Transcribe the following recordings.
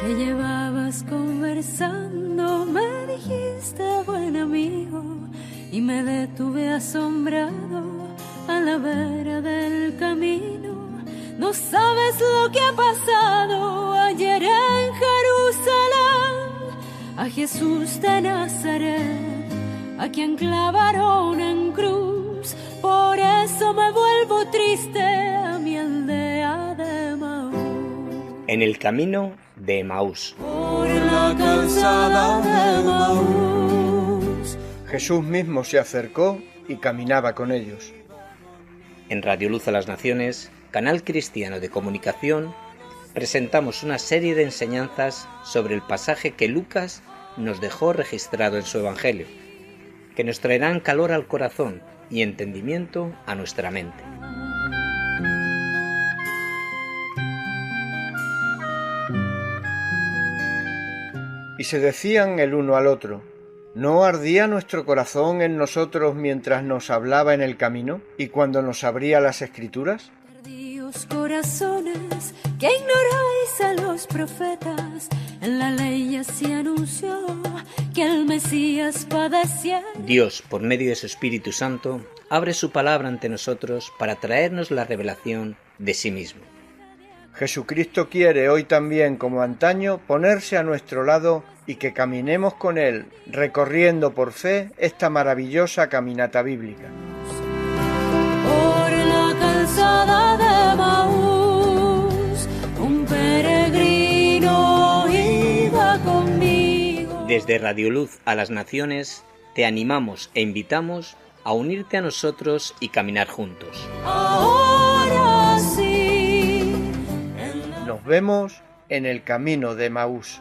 que llevabas conversando, me dijiste buen amigo y me detuve asombrado a la vera del camino. No sabes lo que ha pasado ayer en Jerusalén, a Jesús de Nazaret, a quien clavaron en cruz. Por eso me vuelvo triste a mi aldea de Emaús. En el camino de Emaús. Por la calzada de Emaús. Jesús mismo se acercó y caminaba con ellos. En Radio Luz a las Naciones, canal cristiano de comunicación, presentamos una serie de enseñanzas sobre el pasaje que Lucas nos dejó registrado en su Evangelio, que nos traerán calor al corazón y entendimiento a nuestra mente. Y se decían el uno al otro: ¿no ardía nuestro corazón en nosotros mientras nos hablaba en el camino y cuando nos abría las Escrituras? Tardíos corazones que ignoráis a los profetas, en la ley ya se anunció que el Mesías padecía. Dios, por medio de su Espíritu Santo, abre su palabra ante nosotros para traernos la revelación de sí mismo. Jesucristo quiere hoy también, como antaño, ponerse a nuestro lado y que caminemos con Él, recorriendo por fe esta maravillosa caminata bíblica. Por la calzada de Emaús, un peregrino iba conmigo. Desde Radio Luz a las Naciones, te animamos e invitamos a unirte a nosotros y caminar juntos. Ahora sí. Nos vemos en el camino de Emaús.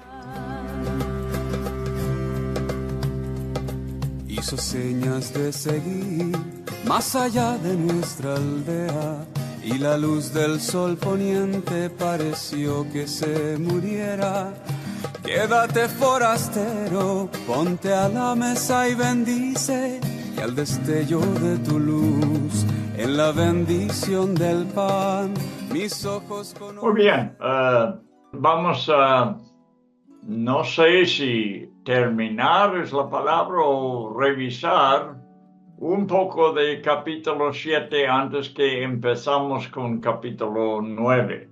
Hizo señas de seguir más allá de nuestra aldea, y la luz del sol poniente pareció que se muriera. Quédate forastero, ponte a la mesa y bendice, y al destello de tu luz, en la bendición del pan, mis ojos con... Muy bien, vamos a, no sé si terminar es la palabra o revisar un poco de capítulo 7 antes que empezamos con capítulo 9.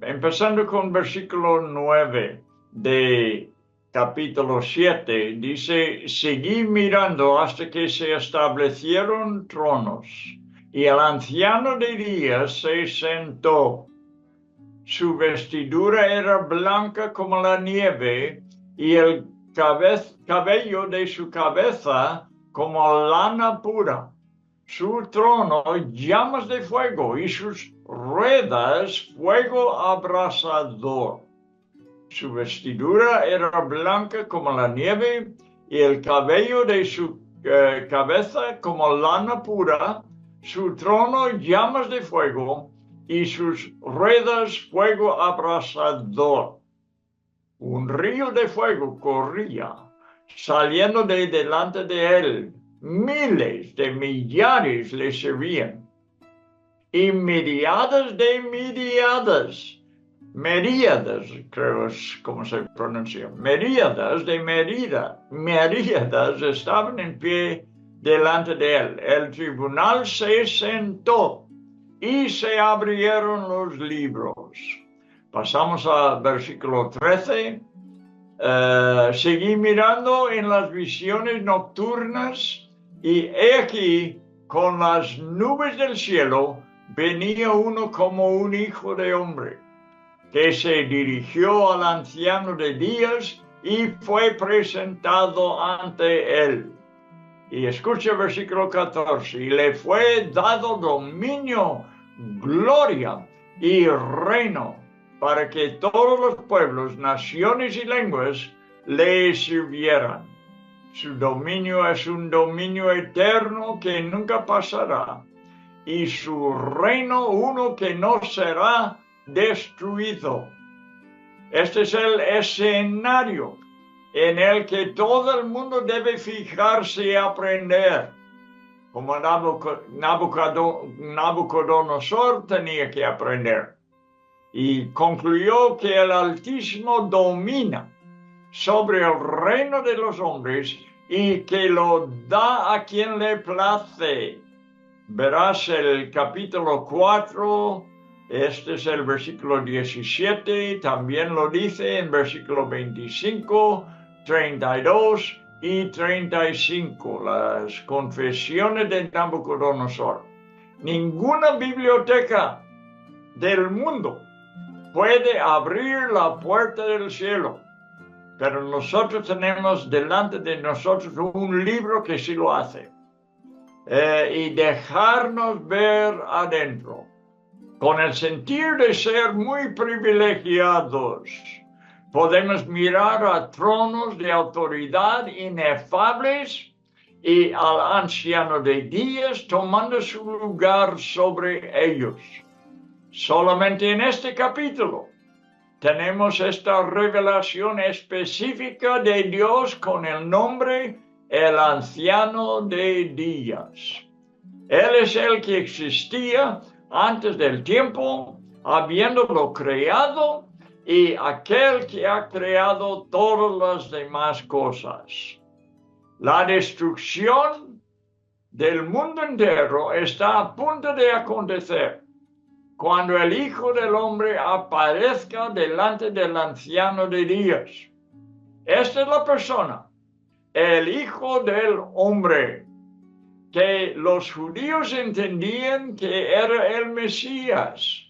Empezando con versículo 9 de capítulo 7, dice: seguí mirando hasta que se establecieron tronos, y el anciano de días se sentó. Su vestidura era blanca como la nieve, y el cabello de su cabeza como lana pura. Su trono llamas de fuego, y sus ruedas fuego abrasador. Su vestidura era blanca como la nieve, y el cabello de su cabeza como lana pura. Su trono llamas de fuego, y sus ruedas fuego abrasador. Un río de fuego corría, saliendo de delante de él. Miles de millares le servían, y miríadas de miríadas, creo es como se pronuncia, miríadas estaban en pie delante de él. El tribunal se sentó y se abrieron los libros. Pasamos al versículo 13. Seguí mirando en las visiones nocturnas, y he aquí, con las nubes del cielo, venía uno como un hijo de hombre, que se dirigió al anciano de días y fue presentado ante él. Y escucha el versículo 14. Y le fue dado dominio, gloria y reino, para que todos los pueblos, naciones y lenguas le sirvieran. Su dominio es un dominio eterno que nunca pasará, y su reino uno que no será destruido. Este es el escenario en el que todo el mundo debe fijarse y aprender, como Nabucodonosor tenía que aprender. y concluyó que el Altísimo domina sobre el reino de los hombres y que lo da a quien le place. Verás el capítulo 4, este es el versículo 17, también lo dice en versículo 25, 32 y 35, las confesiones de Nabucodonosor. Ninguna biblioteca del mundo puede abrir la puerta del cielo, pero nosotros tenemos delante de nosotros un libro que sí lo hace. Y dejarnos ver adentro, con el sentir de ser muy privilegiados, podemos mirar a tronos de autoridad inefables y al anciano de días tomando su lugar sobre ellos. Solamente en este capítulo tenemos esta revelación específica de Dios con el nombre el anciano de días. Él es el que existía antes del tiempo, habiéndolo creado, y aquel que ha creado todas las demás cosas. La destrucción del mundo entero está a punto de acontecer cuando el Hijo del Hombre aparezca delante del anciano de días. Esta es la persona, el Hijo del Hombre, que los judíos entendían que era el Mesías.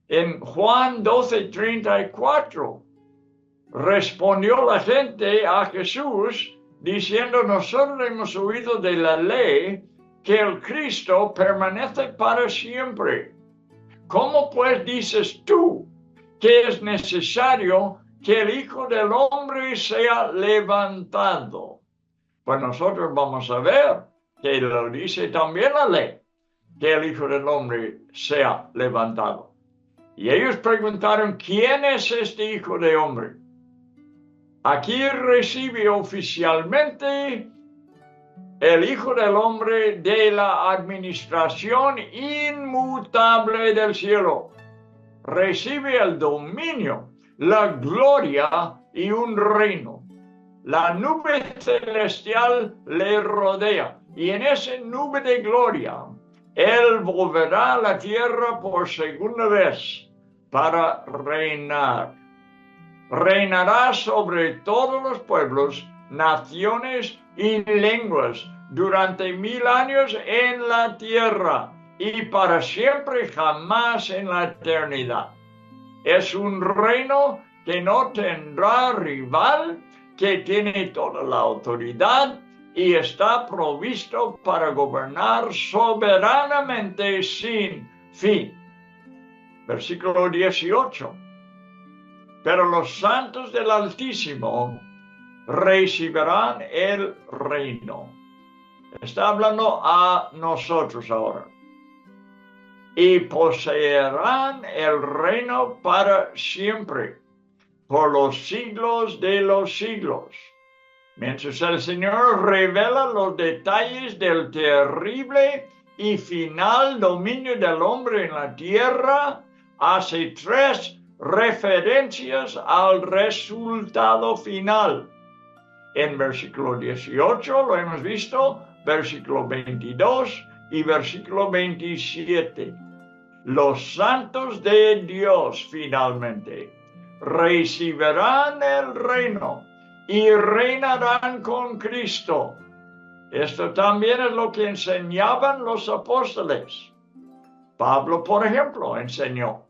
En Juan 12:34 respondió la gente a Jesús diciendo: nosotros hemos oído de la ley que el Cristo permanece para siempre. ¿Cómo pues dices tú que es necesario que el Hijo del Hombre sea levantado? Pues nosotros vamos a ver que lo dice también la ley, que el Hijo del Hombre sea levantado. Y ellos preguntaron: ¿quién es este Hijo del Hombre? Aquí recibe oficialmente el Hijo del Hombre de la administración inmutable del cielo. Recibe el dominio, la gloria y un reino. La nube celestial le rodea, y en esa nube de gloria Él volverá a la tierra por segunda vez para reinar. Reinará sobre todos los pueblos, naciones y lenguas durante 1000 años en la tierra y para siempre jamás en la eternidad. Es un reino que no tendrá rival, que tiene toda la autoridad y está provisto para gobernar soberanamente sin fin. Versículo 18. Pero los santos del Altísimo recibirán el reino. Está hablando a nosotros ahora. Y poseerán el reino para siempre, por los siglos de los siglos. Mientras el Señor revela los detalles del terrible y final dominio del hombre en la tierra, hace 3 referencias al resultado final. En versículo 18 lo hemos visto, versículo 22 y versículo 27. Los santos de Dios finalmente recibirán el reino y reinarán con Cristo. Esto también es lo que enseñaban los apóstoles. Pablo, por ejemplo, enseñó.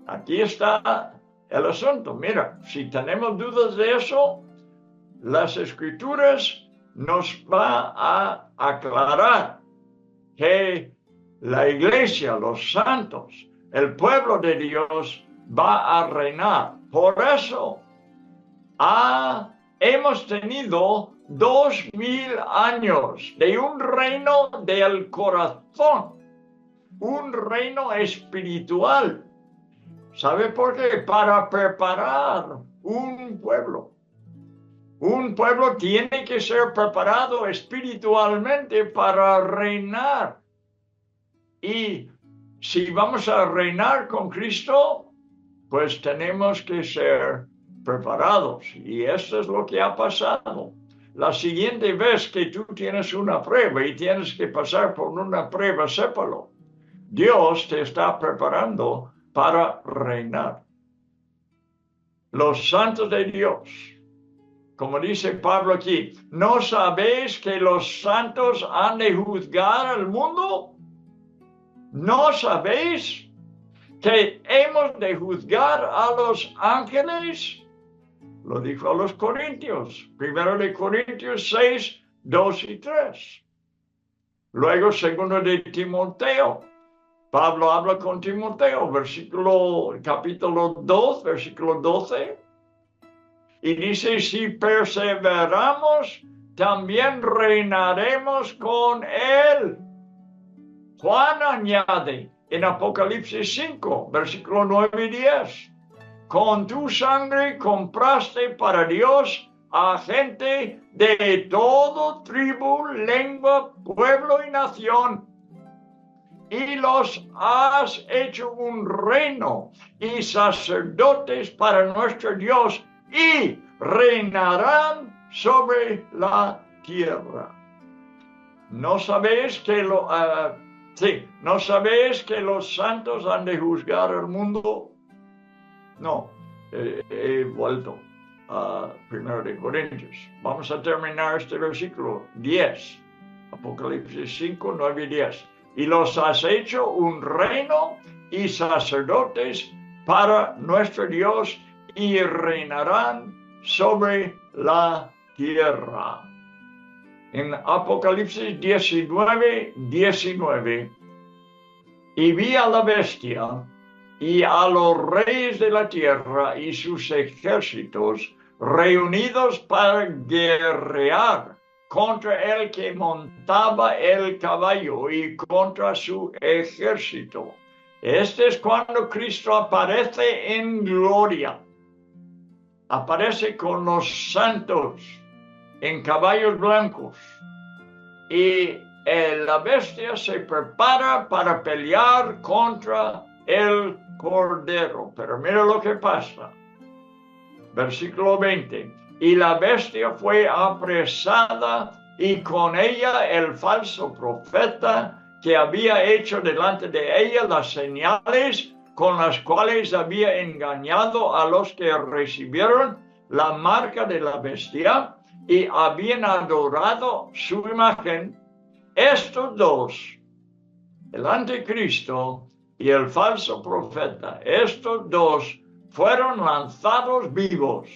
Aquí está el asunto. Mira, si tenemos dudas de eso, las Escrituras nos va a aclarar que la iglesia, los santos, el pueblo de Dios va a reinar. Por eso hemos tenido 2000 años de un reino del corazón, un reino espiritual. ¿Sabe por qué? Para preparar un pueblo. Un pueblo tiene que ser preparado espiritualmente para reinar. Y si vamos a reinar con Cristo, pues tenemos que ser preparados. Y esto es lo que ha pasado. La siguiente vez que tú tienes una prueba y tienes que pasar por una prueba, sépalo. Dios te está preparando para reinar. Los santos de Dios, como dice Pablo aquí, ¿no sabéis que los santos han de juzgar al mundo? ¿No sabéis que hemos de juzgar a los ángeles? Lo dijo a los Corintios, 1 Corintios 6, 2 y 3. Luego, 2 de Timoteo, Pablo habla con Timoteo, capítulo 2, versículo 12, y dice, si perseveramos, también reinaremos con él. Juan añade en Apocalipsis 5, versículo 9 y 10, con tu sangre compraste para Dios a gente de todo tribu, lengua, pueblo y nación, y los has hecho un reino y sacerdotes para nuestro Dios, y reinarán sobre la tierra. ¿No sabéis que ¿no sabéis que los santos han de juzgar al mundo? No, he vuelto a 1 de Corintios. Vamos a terminar este versículo 10, Apocalipsis 5, 9 y 10. Y los has hecho un reino y sacerdotes para nuestro Dios, y reinarán sobre la tierra. En Apocalipsis 19, 19, y vi a la bestia y a los reyes de la tierra y sus ejércitos reunidos para guerrear contra el que montaba el caballo y contra su ejército. Este es cuando Cristo aparece en gloria. Aparece con los santos en caballos blancos, y la bestia se prepara para pelear contra el Cordero. Pero mira lo que pasa. Versículo 20. Y la bestia fue apresada, y con ella el falso profeta, que había hecho delante de ella las señales con las cuales había engañado a los que recibieron la marca de la bestia y habían adorado su imagen. Estos dos, el anticristo y el falso profeta, estos dos fueron lanzados vivos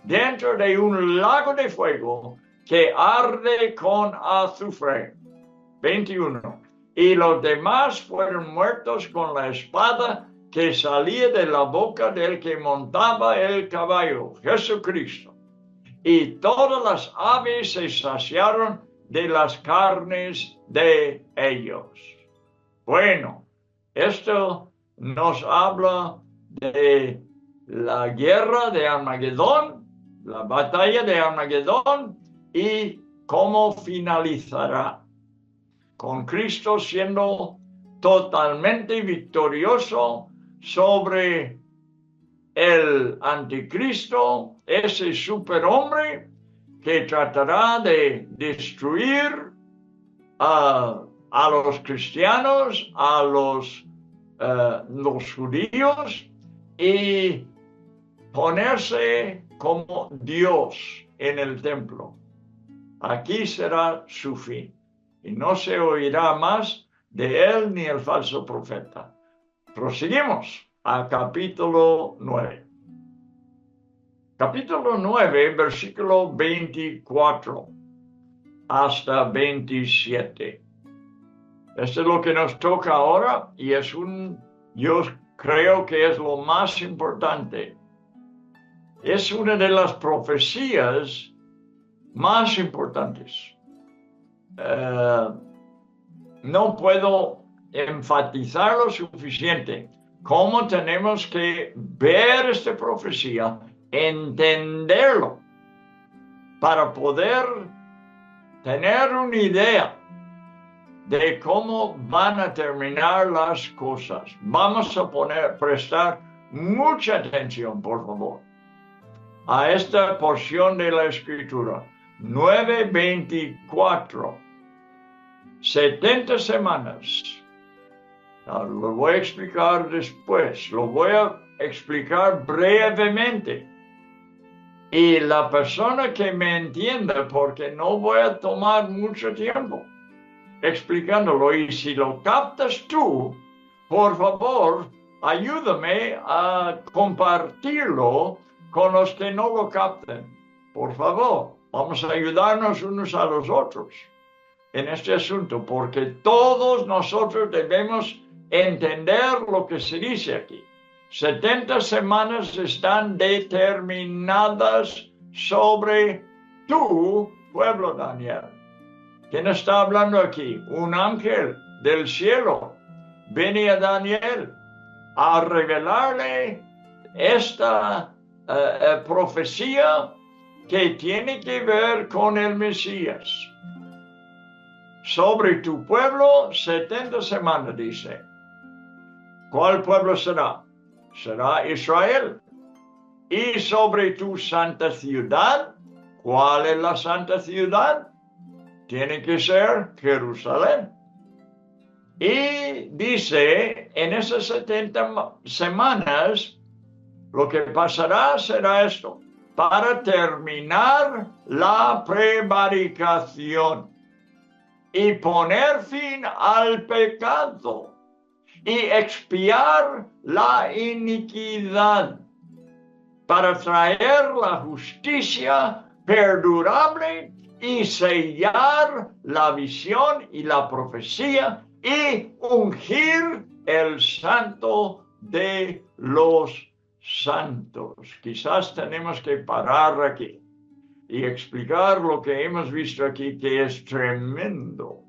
dentro de un lago de fuego que arde con azufre. 21. Y los demás fueron muertos con la espada que salía de la boca del que montaba el caballo, Jesucristo. Y todas las aves se saciaron de las carnes de ellos. Bueno, esto nos habla de la guerra de Armagedón, la batalla de Armagedón, y cómo finalizará. Con Cristo siendo totalmente victorioso sobre el anticristo, ese superhombre que tratará de destruir a los cristianos, a los judíos, y ponerse como Dios en el templo. Aquí será su fin. Y no se oirá más de él ni el falso profeta. Proseguimos a capítulo 9. Capítulo 9, versículo 24 hasta 27. Esto es lo que nos toca ahora, y yo creo que es lo más importante. Es una de las profecías más importantes. No puedo enfatizar lo suficiente cómo tenemos que ver esta profecía, entenderlo, para poder tener una idea de cómo van a terminar las cosas. Vamos a prestar mucha atención, por favor, a esta porción de la Escritura. 9:24. 70 semanas. Lo voy a explicar después. Lo voy a explicar brevemente. Y la persona que me entienda, porque no voy a tomar mucho tiempo explicándolo, y si lo captas tú, por favor, ayúdame a compartirlo con los que no lo capten. Por favor, vamos a ayudarnos unos a los otros en este asunto, porque todos nosotros debemos entender lo que se dice aquí. 70 semanas están determinadas sobre tu pueblo, Daniel. ¿Quién está hablando aquí? Un ángel del cielo viene a Daniel a revelarle esta profecía que tiene que ver con el Mesías. Sobre tu pueblo, 70 semanas, dice. ¿Cuál pueblo será? Será Israel. Y sobre tu santa ciudad, ¿cuál es la santa ciudad? Tiene que ser Jerusalén. Y dice, en esas 70 semanas, lo que pasará será esto: para terminar la prevaricación y poner fin al pecado y expiar la iniquidad, para traer la justicia perdurable y sellar la visión y la profecía y ungir el santo de los santos. Quizás tenemos que parar aquí y explicar lo que hemos visto aquí, que es tremendo.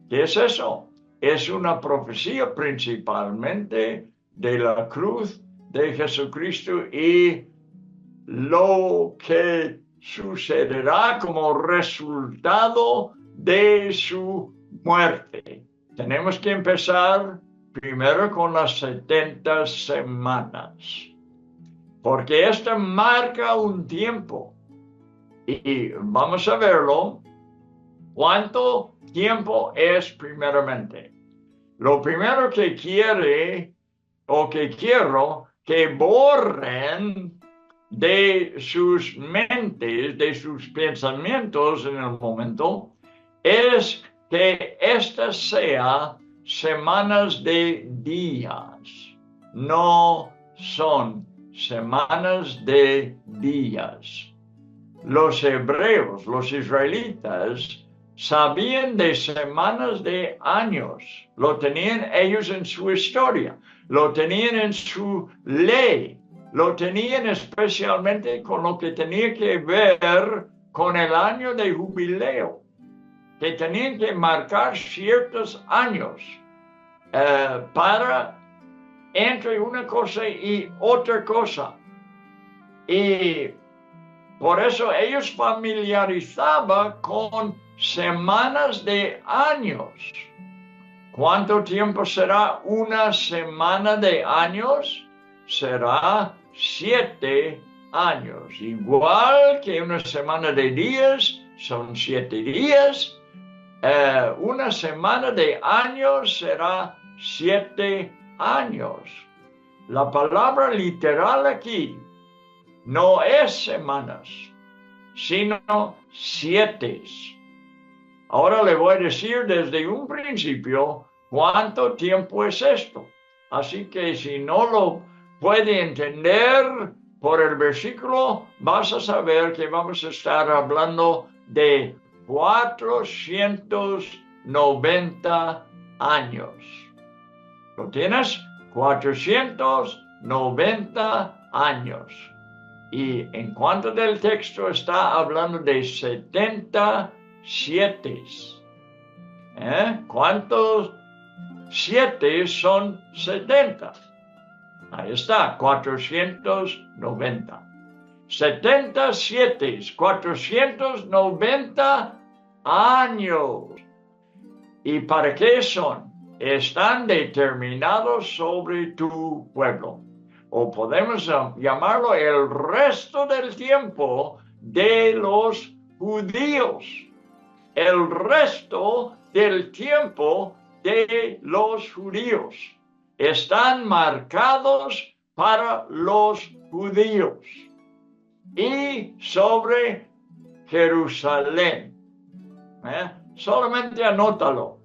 ¿Qué es eso? Es una profecía principalmente de la cruz de Jesucristo y lo que sucederá como resultado de su muerte. Tenemos que empezar primero con las 70 semanas, porque esta marca un tiempo. Y vamos a verlo. ¿Cuánto tiempo es primeramente? Lo primero que quiero que borren de sus mentes, de sus pensamientos en el momento, es que estas sean semanas de días. No son semanas de días. Los hebreos, los israelitas, sabían de semanas de años. Lo tenían ellos en su historia, lo tenían en su ley, lo tenían especialmente con lo que tenía que ver con el año de jubileo, que tenían que marcar ciertos años para entre una cosa y otra cosa. Y por eso ellos familiarizaban con semanas de años. ¿Cuánto tiempo será una semana de años? Será 7 años. Igual que una semana de días son 7 días. Una semana de años será 7 años. La palabra literal aquí no es semanas, sino 7. Ahora le voy a decir desde un principio cuánto tiempo es esto. Así que si no lo puede entender por el versículo, vas a saber que vamos a estar hablando de 490 años. ¿Lo tienes? 490 años. Y en cuanto del texto está hablando de 70 7. ¿Cuántos 7 son 70? Ahí está, 490. 77, 490 años. ¿Y para qué son? Están determinados sobre tu pueblo. O podemos llamarlo el resto del tiempo de los judíos. El resto del tiempo de los judíos están marcados para los judíos. Y sobre Jerusalén. Solamente anótalo.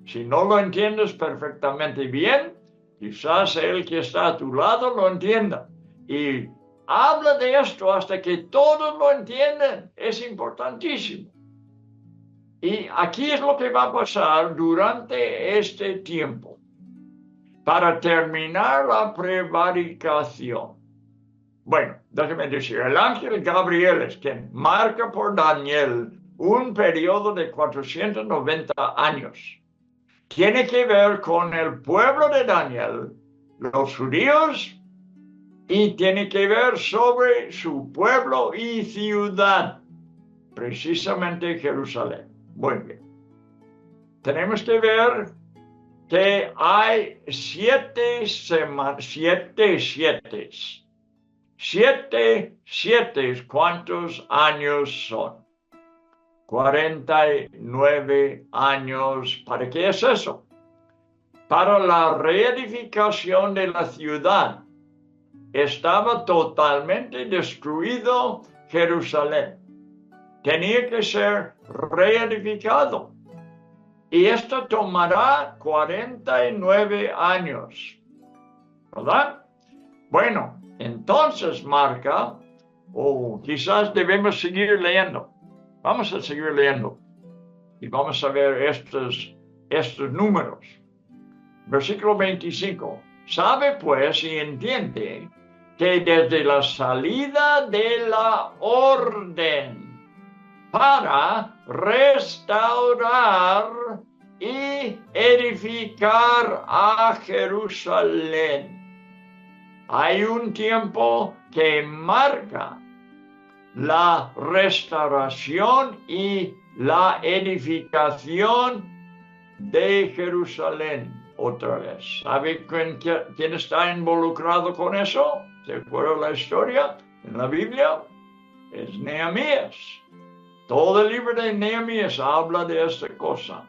Si no lo entiendes perfectamente bien, quizás el que está a tu lado lo entienda. Y habla de esto hasta que todos lo entienden. Es importantísimo. Y aquí es lo que va a pasar durante este tiempo. Para terminar la prevaricación. Bueno, déjeme decir, el ángel Gabriel es quien marca por Daniel un periodo de 490 años. Tiene que ver con el pueblo de Daniel, los judíos, y tiene que ver sobre su pueblo y ciudad, precisamente Jerusalén. Muy bien. Tenemos que ver que hay 7 7, ¿cuántos años son? 49 años. ¿Para qué es eso? Para la reedificación de la ciudad. Estaba totalmente destruido Jerusalén. Tenía que ser reedificado. Y esto tomará 49 años. ¿Verdad? Bueno, entonces marca, quizás debemos seguir leyendo. Vamos a seguir leyendo. Y vamos a ver estos números. Versículo 25. Sabe pues y entiende que desde la salida de la orden para restaurar y edificar a Jerusalén, hay un tiempo que marca la restauración y la edificación de Jerusalén otra vez. ¿Sabe quién está involucrado con eso? ¿Se acuerda la historia en la Biblia? Es Nehemías. Todo el libro de Nehemías habla de esta cosa.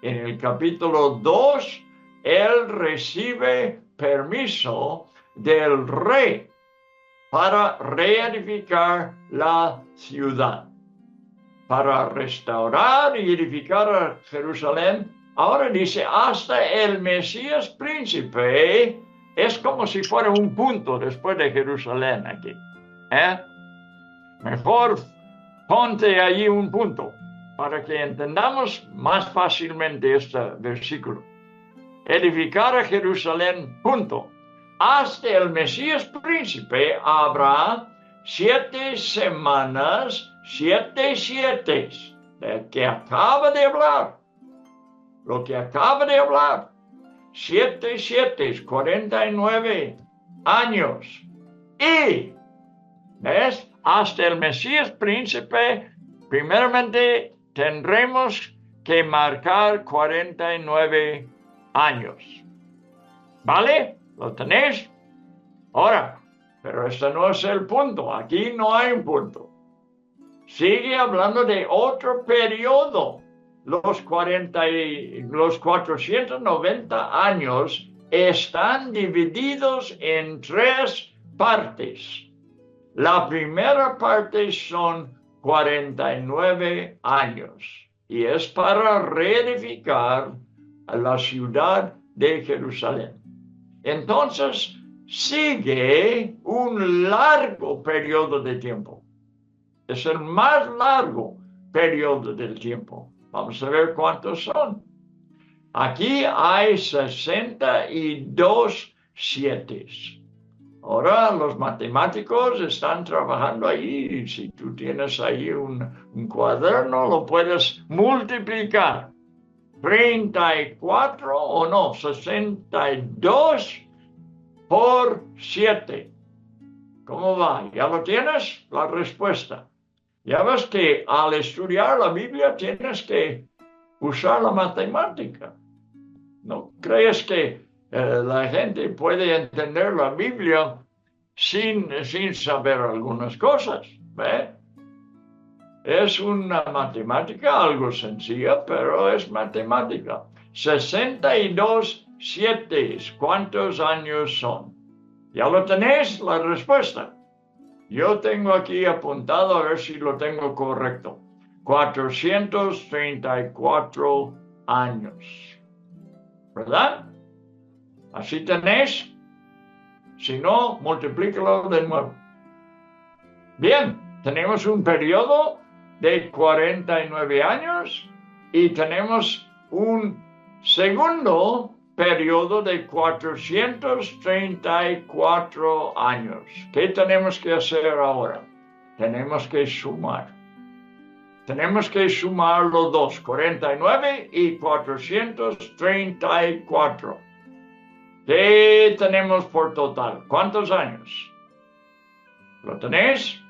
En el capítulo 2, él recibe permiso del rey para reedificar la ciudad, para restaurar y edificar a Jerusalén. Ahora dice, hasta el Mesías príncipe, es como si fuera un punto después de Jerusalén aquí. Mejor ponte allí un punto para que entendamos más fácilmente este versículo. Edificar a Jerusalén, punto. Hasta el Mesías príncipe habrá 7 semanas, 7 de que acaba de hablar. Lo que acaba de hablar. 7, 49 años. Y, ¿ves? Hasta el Mesías príncipe, primeramente tendremos que marcar 49 años. ¿Vale? ¿Lo tenéis? Ahora, pero este no es el punto. Aquí no hay un punto. Sigue hablando de otro periodo. Los 490 años están divididos en 3 partes. La primera parte son 49 años y es para reedificar a la ciudad de Jerusalén. Entonces, sigue un largo periodo de tiempo. Es el más largo periodo del tiempo. Vamos a ver cuántos son. Aquí hay 62 7. Ahora los matemáticos están trabajando ahí. Si tú tienes ahí un cuaderno, lo puedes multiplicar. 34 o no, 62 por 7. ¿Cómo va? ¿Ya lo tienes? La respuesta. Ya ves que al estudiar la Biblia tienes que usar la matemática. ¿No crees que la gente puede entender la Biblia sin saber algunas cosas? ¿Ve? Es una matemática algo sencilla, pero es matemática. 62 7, ¿cuántos años son? ¿Ya lo tenéis? La respuesta. Yo tengo aquí apuntado, a ver si lo tengo correcto. 434 años. ¿Verdad? ¿Así tenéis? Si no, multiplícalo de nuevo. Bien, tenemos un periodo de 49 años y tenemos un segundo periodo de 434 años. ¿Qué tenemos que hacer ahora? Tenemos que sumar. Tenemos que sumar los dos, 49 y 434. ¿Qué tenemos por total? ¿Cuántos años? ¿Lo tenéis?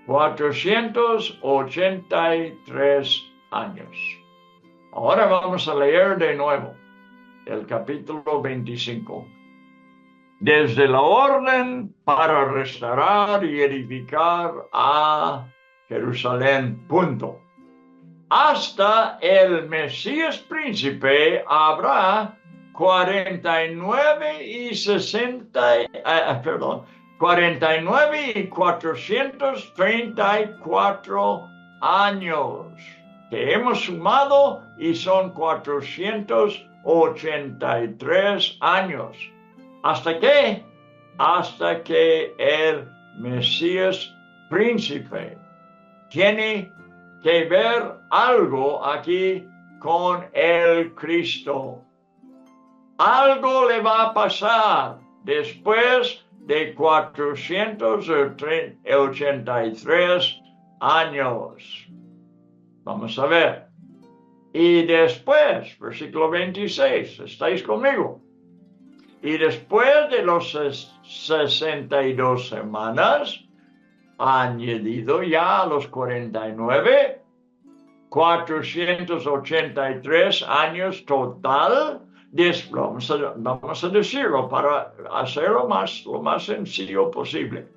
483 años. Ahora vamos a leer de nuevo el capítulo 25. Desde la orden para restaurar y edificar a Jerusalén, punto. Hasta el Mesías príncipe habrá 49 y 434 años que hemos sumado y son 483 años. ¿Hasta qué? Hasta que el Mesías príncipe tiene que ver algo aquí con el Cristo. Algo le va a pasar después de 483 años. Vamos a ver. Y después, versículo 26, ¿estáis conmigo? Y después de los 62 semanas, ha añadido ya a los 49, 483 años total. Vamos a decirlo para hacerlo lo más sencillo posible.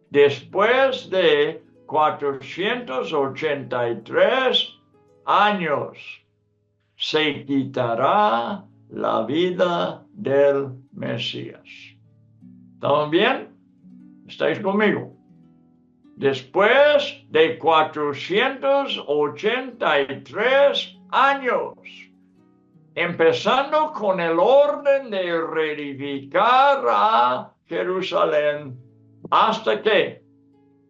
Después de 483 años, se quitará la vida del Mesías. ¿Estamos bien? ¿Estáis conmigo? Después de 483 años, empezando con el orden de reedificar a Jerusalén, ¿hasta qué?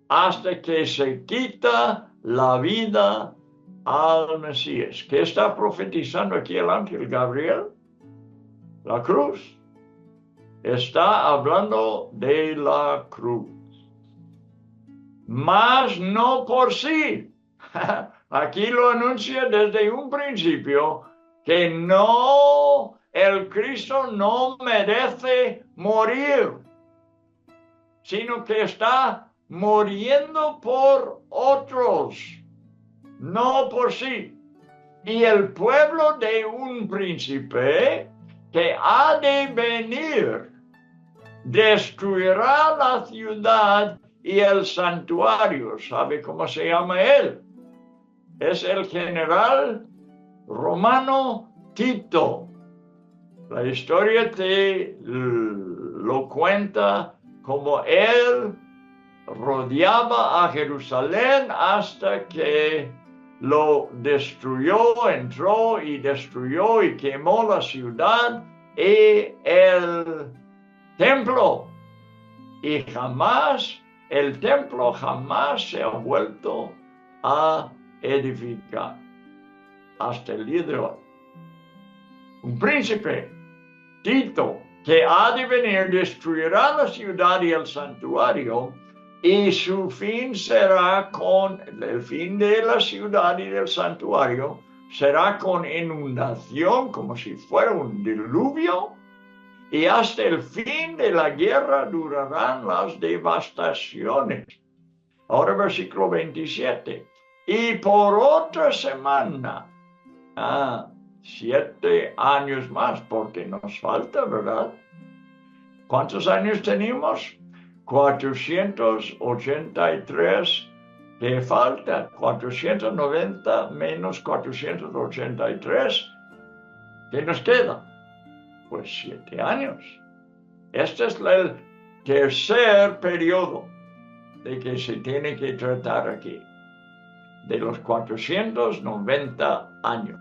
Hasta que se quita la vida al Mesías. ¿Qué está profetizando aquí el ángel Gabriel? La cruz. Está hablando de la cruz. Mas no por sí. Aquí lo anuncia desde un principio que no, el Cristo no merece morir, sino que está muriendo por otros, no por sí. Y el pueblo de un príncipe que ha de venir destruirá la ciudad y el santuario. ¿Sabe cómo se llama él? Es el general romano Tito. La historia te lo cuenta como él rodeaba a Jerusalén hasta que lo destruyó, entró y destruyó y quemó la ciudad y el templo. Y jamás, el templo jamás se ha vuelto a edificar hasta el día de hoy. Un príncipe, Tito, que ha de venir, destruirá la ciudad y el santuario, y su fin será el fin de la ciudad y del santuario será con inundación, como si fuera un diluvio, y hasta el fin de la guerra durarán las devastaciones. Ahora versículo 27. Y por otra semana, 7 años más, porque nos falta, ¿verdad? ¿Cuántos años tenemos? 483. ¿Qué falta? 490 menos 483. ¿Qué nos queda? Pues 7 años. Este es el tercer periodo de que se tiene que tratar aquí, de los 490 años.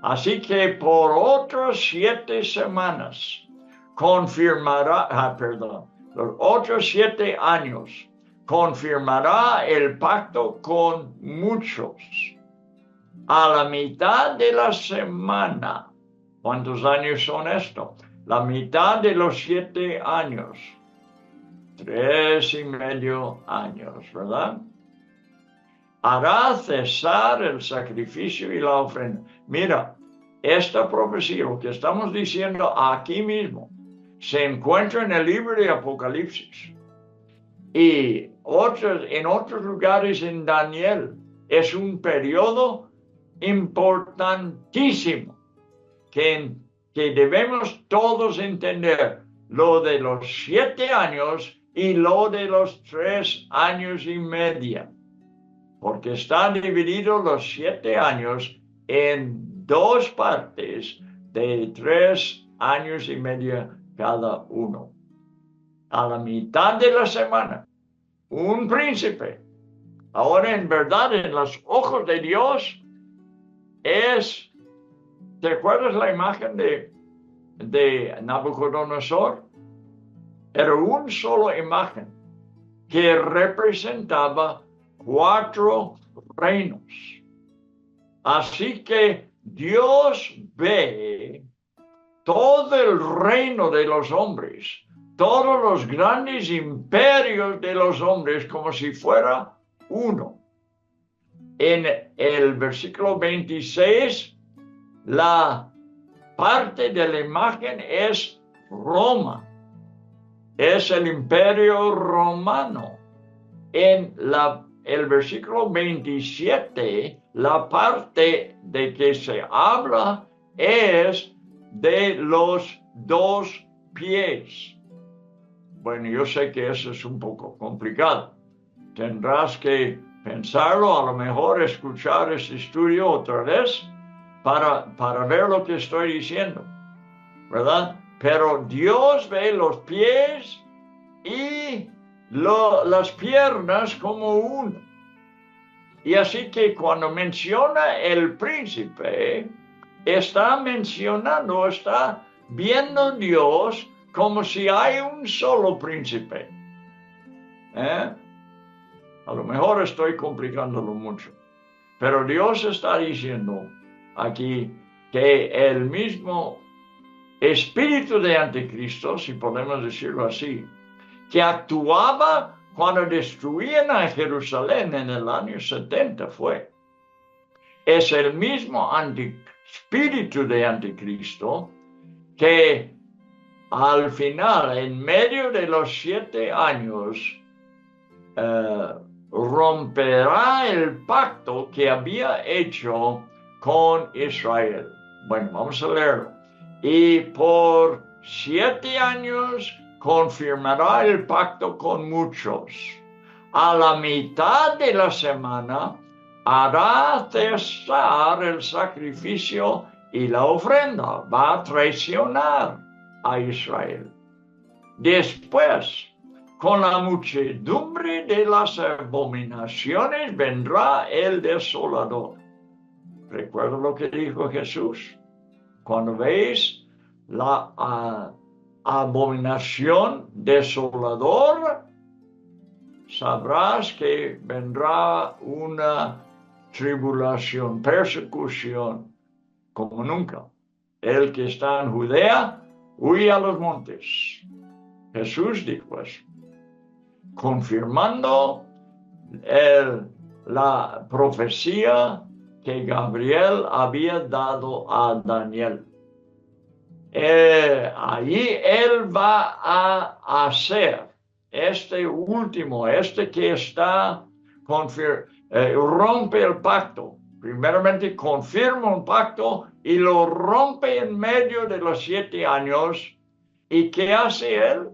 Así que por otras 7 semanas confirmará, los otros 7 años confirmará el pacto con muchos. A la mitad de la semana, ¿cuántos años son esto? La mitad de los 7 años, 3,5 años, ¿verdad? Hará cesar el sacrificio y la ofrenda. Mira, esta profecía, lo que estamos diciendo aquí mismo, se encuentra en el libro de Apocalipsis y en otros lugares en Daniel. Es un periodo importantísimo que debemos todos entender, lo de los 7 años y lo de los 3 años y medio, porque están divididos los 7 años en 2 partes de 3 años y medio cada uno. A la mitad de la semana, un príncipe, ahora en verdad en los ojos de Dios, ¿te acuerdas la imagen de Nabucodonosor? Era una sola imagen que representaba 4 reinos. Así que Dios ve todo el reino de los hombres, todos los grandes imperios de los hombres como si fuera uno. En el versículo 26, la parte de la imagen es Roma, es el imperio romano. En el versículo 27, la parte de que se habla es de los 2 pies. Bueno, yo sé que eso es un poco complicado. Tendrás que pensarlo, a lo mejor escuchar este estudio otra vez para ver lo que estoy diciendo, ¿verdad? Pero Dios ve los pies y las piernas como uno. Y así que cuando menciona el príncipe, está viendo Dios como si hay un solo príncipe. A lo mejor estoy complicándolo mucho, pero Dios está diciendo aquí que el mismo espíritu de Anticristo, si podemos decirlo así, que actuaba cuando destruían a Jerusalén en el año 70 es el mismo espíritu de Anticristo que al final, en medio de los 7 años, romperá el pacto que había hecho con Israel. Bueno, vamos a leerlo. Y por 7 años confirmará el pacto con muchos. A la mitad de la semana hará cesar el sacrificio y la ofrenda. Va a traicionar a Israel. Después, con la muchedumbre de las abominaciones vendrá el desolador. ¿Recuerda lo que dijo Jesús? Cuando veis la abominación desolador, sabrás que vendrá una tribulación, persecución, como nunca. El que está en Judea, huye a los montes. Jesús dijo eso, confirmando la profecía que Gabriel había dado a Daniel. Allí él va a hacer que está rompe el pacto, primeramente confirma un pacto y lo rompe en medio de los 7 años. ¿Y qué hace él?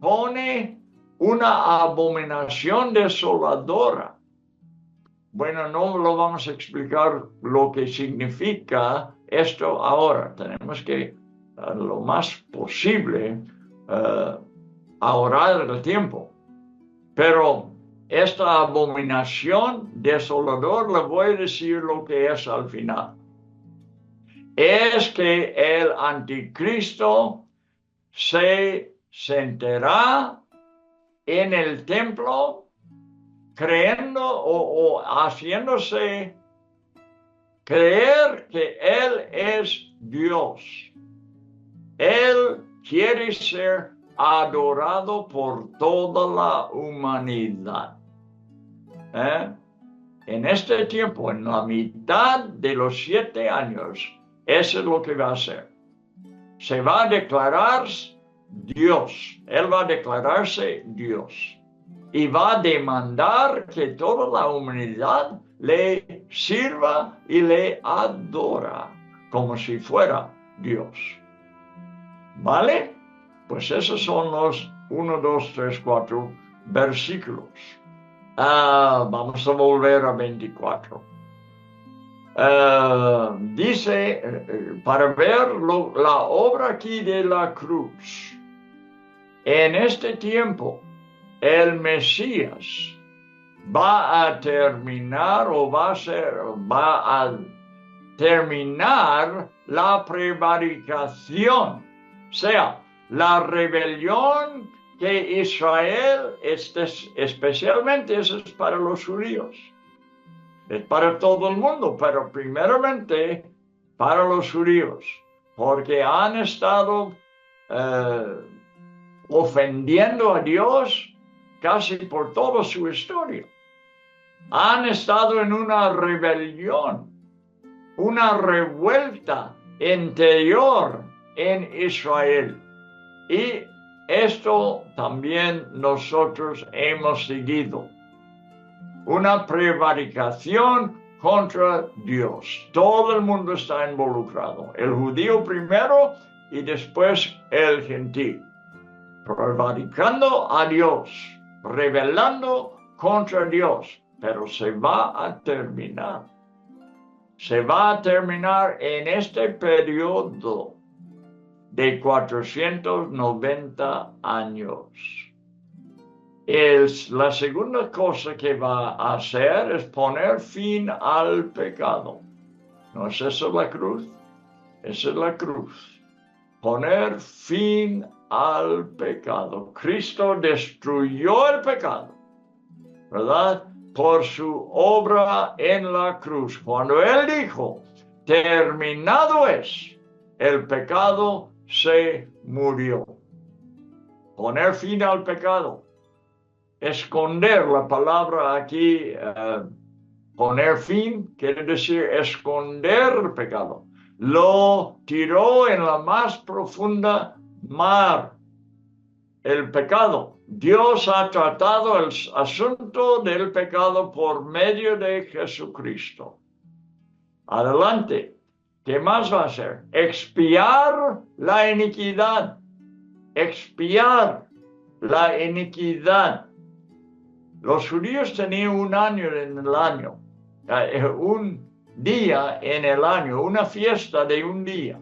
Pone una abominación desoladora. Bueno, no lo vamos a explicar lo que significa esto ahora. Tenemos que, lo más posible, ahorrar el tiempo. Pero esta abominación desoladora, le voy a decir lo que es al final. Es que el anticristo se sentará en el templo creyendo o haciéndose creer que Él es Dios. Él quiere ser adorado por toda la humanidad. En este tiempo, en la mitad de los 7 años, eso es lo que va a hacer. Se va a declarar Dios. Él va a declararse Dios. Y va a demandar que toda la humanidad le sirva y le adora como si fuera Dios. ¿Vale? Pues esos son los 1, 2, 3, 4 versículos. Vamos a volver a 24. Dice, para ver la obra aquí de la cruz. En este tiempo, el Mesías va a terminar va a terminar la prevaricación, o sea, la rebelión que Israel, especialmente eso es para los judíos, es para todo el mundo, pero primeramente para los judíos, porque han estado ofendiendo a Dios casi por toda su historia. Han estado en una rebelión, una revuelta interior en Israel. Y esto también nosotros hemos seguido. Una prevaricación contra Dios. Todo el mundo está involucrado. El judío primero y después el gentil. Prevaricando a Dios, rebelando contra Dios, pero se va a terminar. Se va a terminar en este periodo de 490 años. La segunda cosa que va a hacer es poner fin al pecado. ¿No es eso la cruz? Esa es la cruz. Poner fin al pecado. Cristo destruyó el pecado, ¿verdad? Por su obra en la cruz. Cuando Él dijo, terminado es, el pecado se murió. Poner fin al pecado. Esconder, la palabra aquí, poner fin, quiere decir esconder el pecado. Lo tiró en la más profunda mar, el pecado. Dios ha tratado el asunto del pecado por medio de Jesucristo. Adelante. ¿Qué más va a hacer? Expiar la iniquidad. Expiar la iniquidad. Los judíos tenían un año en el año, un día en el año, una fiesta de un día.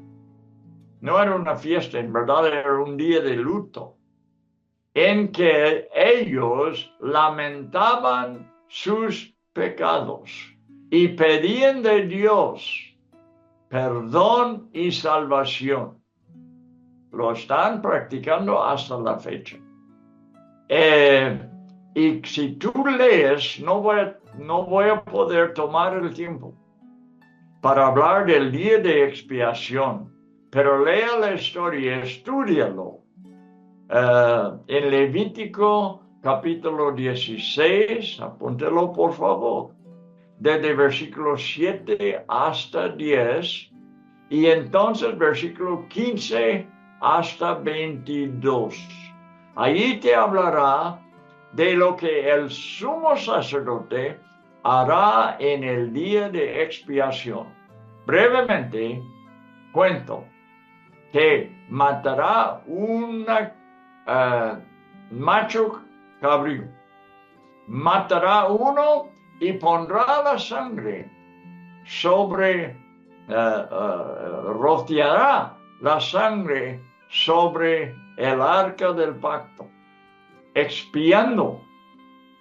No era una fiesta, en verdad era un día de luto, en que ellos lamentaban sus pecados y pedían de Dios perdón y salvación. Lo están practicando hasta la fecha. Y si tú lees, no voy a poder tomar el tiempo para hablar del día de expiación, pero lea la historia, estúdialo. En Levítico capítulo 16, apúntelo por favor, desde versículo 7 hasta 10, y entonces versículo 15 hasta 22. Allí te hablará de lo que el sumo sacerdote hará en el día de expiación. Brevemente cuento que matará un macho cabrío. Matará uno y pondrá la sangre rociará la sangre sobre el arca del pacto, expiando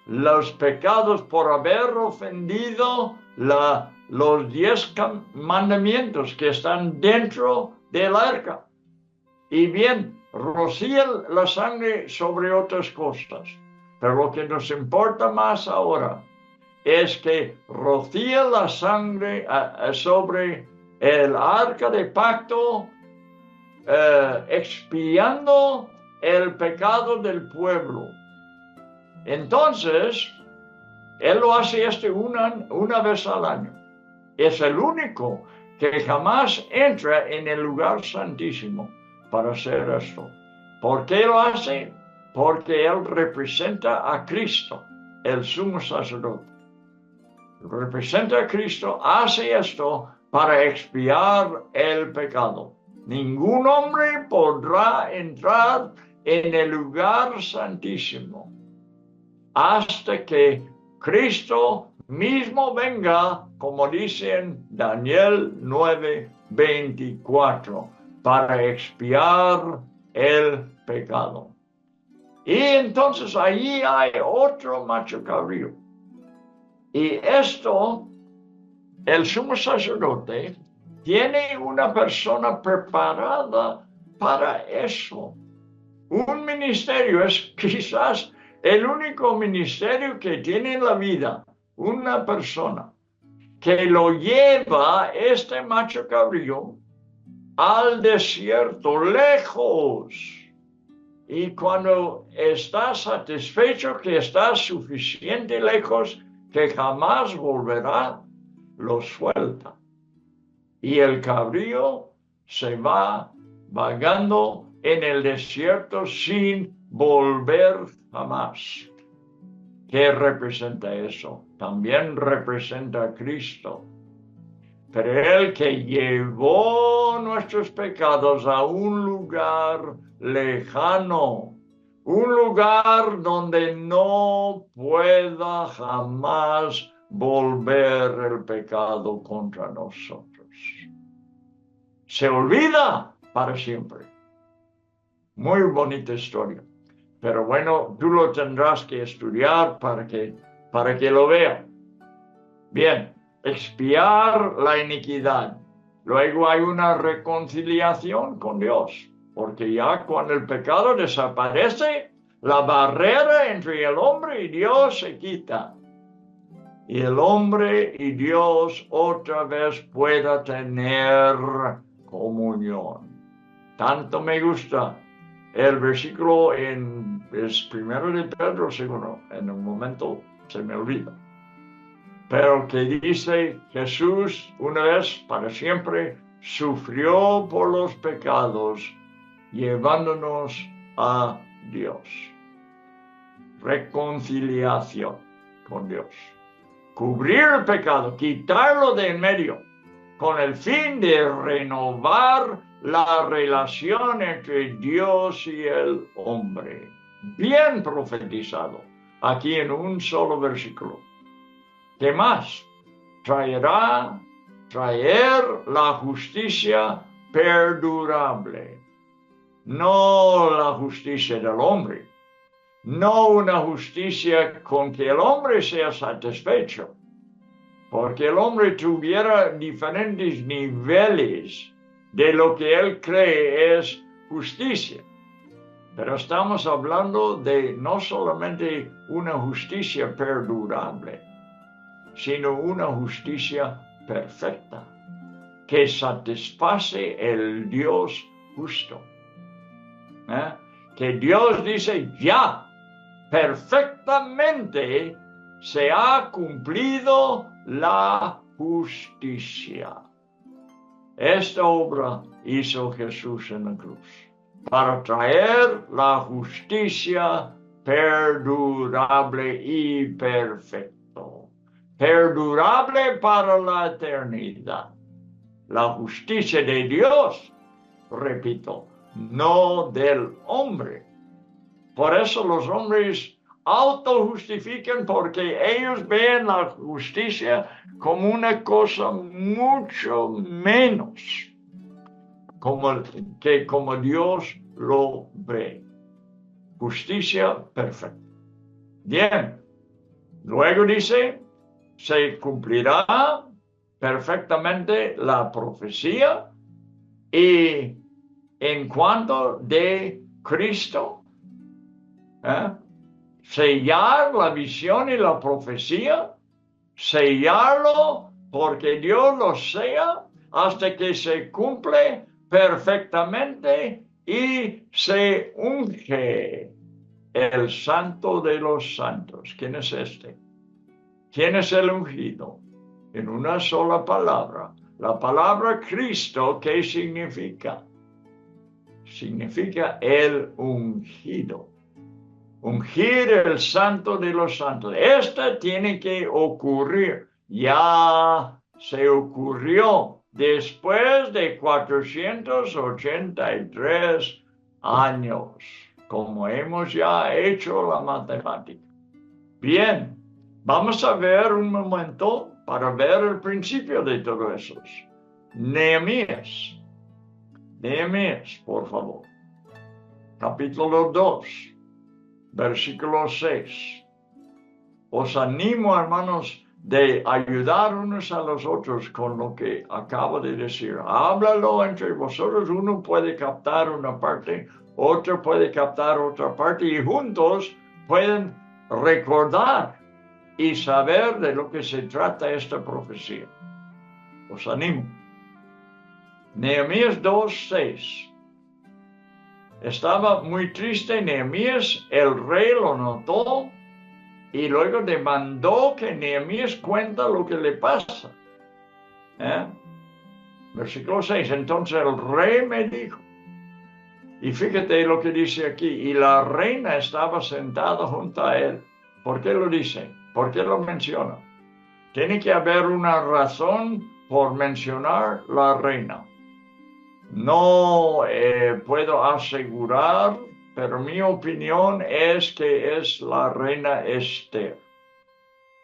los pecados por haber ofendido los 10 mandamientos que están dentro del arca. Y bien, rocía la sangre sobre otras cosas. Pero lo que nos importa más ahora es que rocía la sangre sobre el arca de pacto, expiando el pecado del pueblo. Entonces, él lo hace una vez al año. Es el único que jamás entra en el lugar santísimo para hacer esto. ¿Por qué lo hace? Porque él representa a Cristo, el sumo sacerdote. Representa a Cristo, hace esto para expiar el pecado. Ningún hombre podrá entrar en el lugar santísimo hasta que Cristo mismo venga, como dice en Daniel 9:24, para expiar el pecado. Y entonces allí hay otro macho cabrío. Y esto, el sumo sacerdote tiene una persona preparada para eso. Un ministerio es quizás el único ministerio que tiene en la vida. Una persona que lo lleva, este macho cabrío, al desierto, lejos. Y cuando está satisfecho que está suficiente lejos, que jamás volverá, lo suelta. Y el cabrío se va vagando en el desierto sin volver jamás. ¿Qué representa eso? También representa a Cristo. Pero Él que llevó nuestros pecados a un lugar lejano, un lugar donde no pueda jamás volver el pecado contra nosotros. Se olvida para siempre. Muy bonita historia. Pero bueno, tú lo tendrás que estudiar para que lo vea. Bien, expiar la iniquidad. Luego hay una reconciliación con Dios. Porque ya cuando el pecado desaparece, la barrera entre el hombre y Dios se quita. Y el hombre y Dios otra vez pueda tener comunión. Tanto me gusta el versículo es 1 de Pedro, seguro, en un momento se me olvida. Pero que dice, Jesús una vez para siempre sufrió por los pecados, llevándonos a Dios. Reconciliación con Dios. Cubrir el pecado, quitarlo de en medio, con el fin de renovar la relación entre Dios y el hombre. Bien profetizado, aquí en un solo versículo. ¿Qué más? Traer la justicia perdurable. No la justicia del hombre. No una justicia con que el hombre sea satisfecho. Porque el hombre tuviera diferentes niveles de lo que él cree es justicia. Pero estamos hablando de no solamente una justicia perdurable, sino una justicia perfecta, que satisface el Dios justo. Que Dios dice, ya, perfectamente se ha cumplido la justicia. Esta obra hizo Jesús en la cruz, para traer la justicia perdurable y perfecto. perdurable para la eternidad. La justicia de Dios, repito, no del hombre. Por eso los hombres autojustifican, porque ellos ven la justicia como una cosa mucho menos como Dios lo ve. Justicia perfecta. Bien. Luego dice, se cumplirá perfectamente la profecía, y en cuanto de Cristo, sellar la visión y la profecía, sellarlo porque Dios lo sea hasta que se cumple perfectamente y se unge el Santo de los Santos. ¿Quién es este? ¿Quién es el ungido? En una sola palabra. La palabra Cristo, ¿qué significa? Significa el ungido. Ungir el Santo de los Santos. Esto tiene que ocurrir. Ya se ocurrió después de 483 años, como hemos ya hecho la matemática. Bien, vamos a ver un momento para ver el principio de todo eso. Nehemías, por favor. Capítulo 2, versículo 6. Os animo, hermanos, de ayudar unos a los otros con lo que acabo de decir. Háblalo entre vosotros. Uno puede captar una parte, otro puede captar otra parte, y juntos pueden recordar y saber de lo que se trata esta profecía. Os animo. Nehemías 2:6. Estaba muy triste Nehemías, el rey lo notó y luego demandó que Nehemías cuenta lo que le pasa. Versículo 6. Entonces el rey me dijo, y fíjate lo que dice aquí, y la reina estaba sentada junto a él. ¿Por qué lo dice? ¿Por qué lo menciona? Tiene que haber una razón por mencionar la reina. No puedo asegurar, pero mi opinión es que es la reina Esther.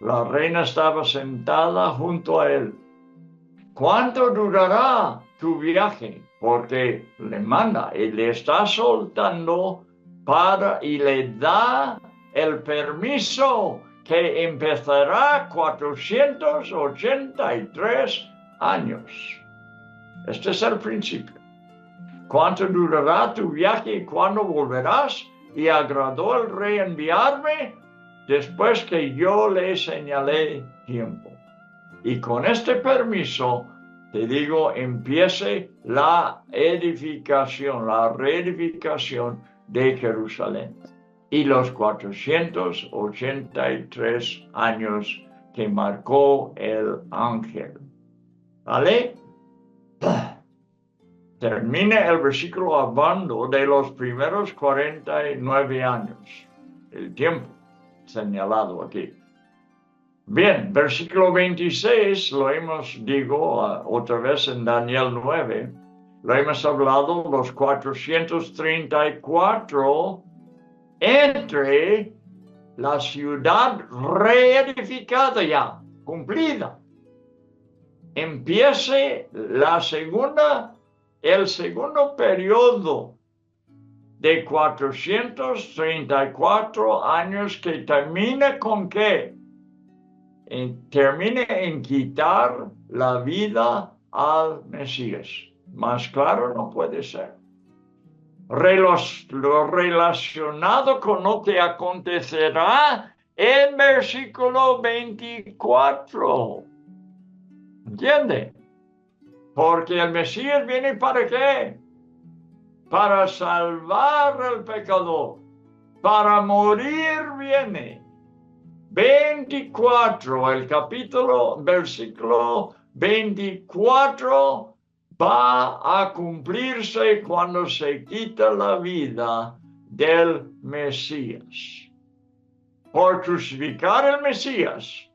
La reina estaba sentada junto a él. ¿Cuánto durará tu viaje? Porque le manda y le está soltando y le da el permiso que empezará 483 años. Este es el principio. ¿Cuánto durará tu viaje y cuándo volverás? Y agradó el rey enviarme después que yo le señalé tiempo. Y con este permiso, te digo, empiece la edificación, la reedificación de Jerusalén. Y los 483 años que marcó el ángel. ¿Vale? Termina el versículo hablando de los primeros 49 años, el tiempo señalado aquí. Bien, versículo 26, lo hemos, otra vez en Daniel 9, lo hemos hablado, los 434 entre la ciudad reedificada ya, cumplida. Empiece el segundo periodo de 434 años que termina con ¿qué? Termina en quitar la vida al Mesías. Más claro no puede ser. Lo relacionado con lo que acontecerá en versículo 24. ¿Entiende? Porque el Mesías viene ¿para qué? Para salvar al pecador. Para morir viene. 24, versículo 24 va a cumplirse cuando se quita la vida del Mesías. Por crucificar el Mesías,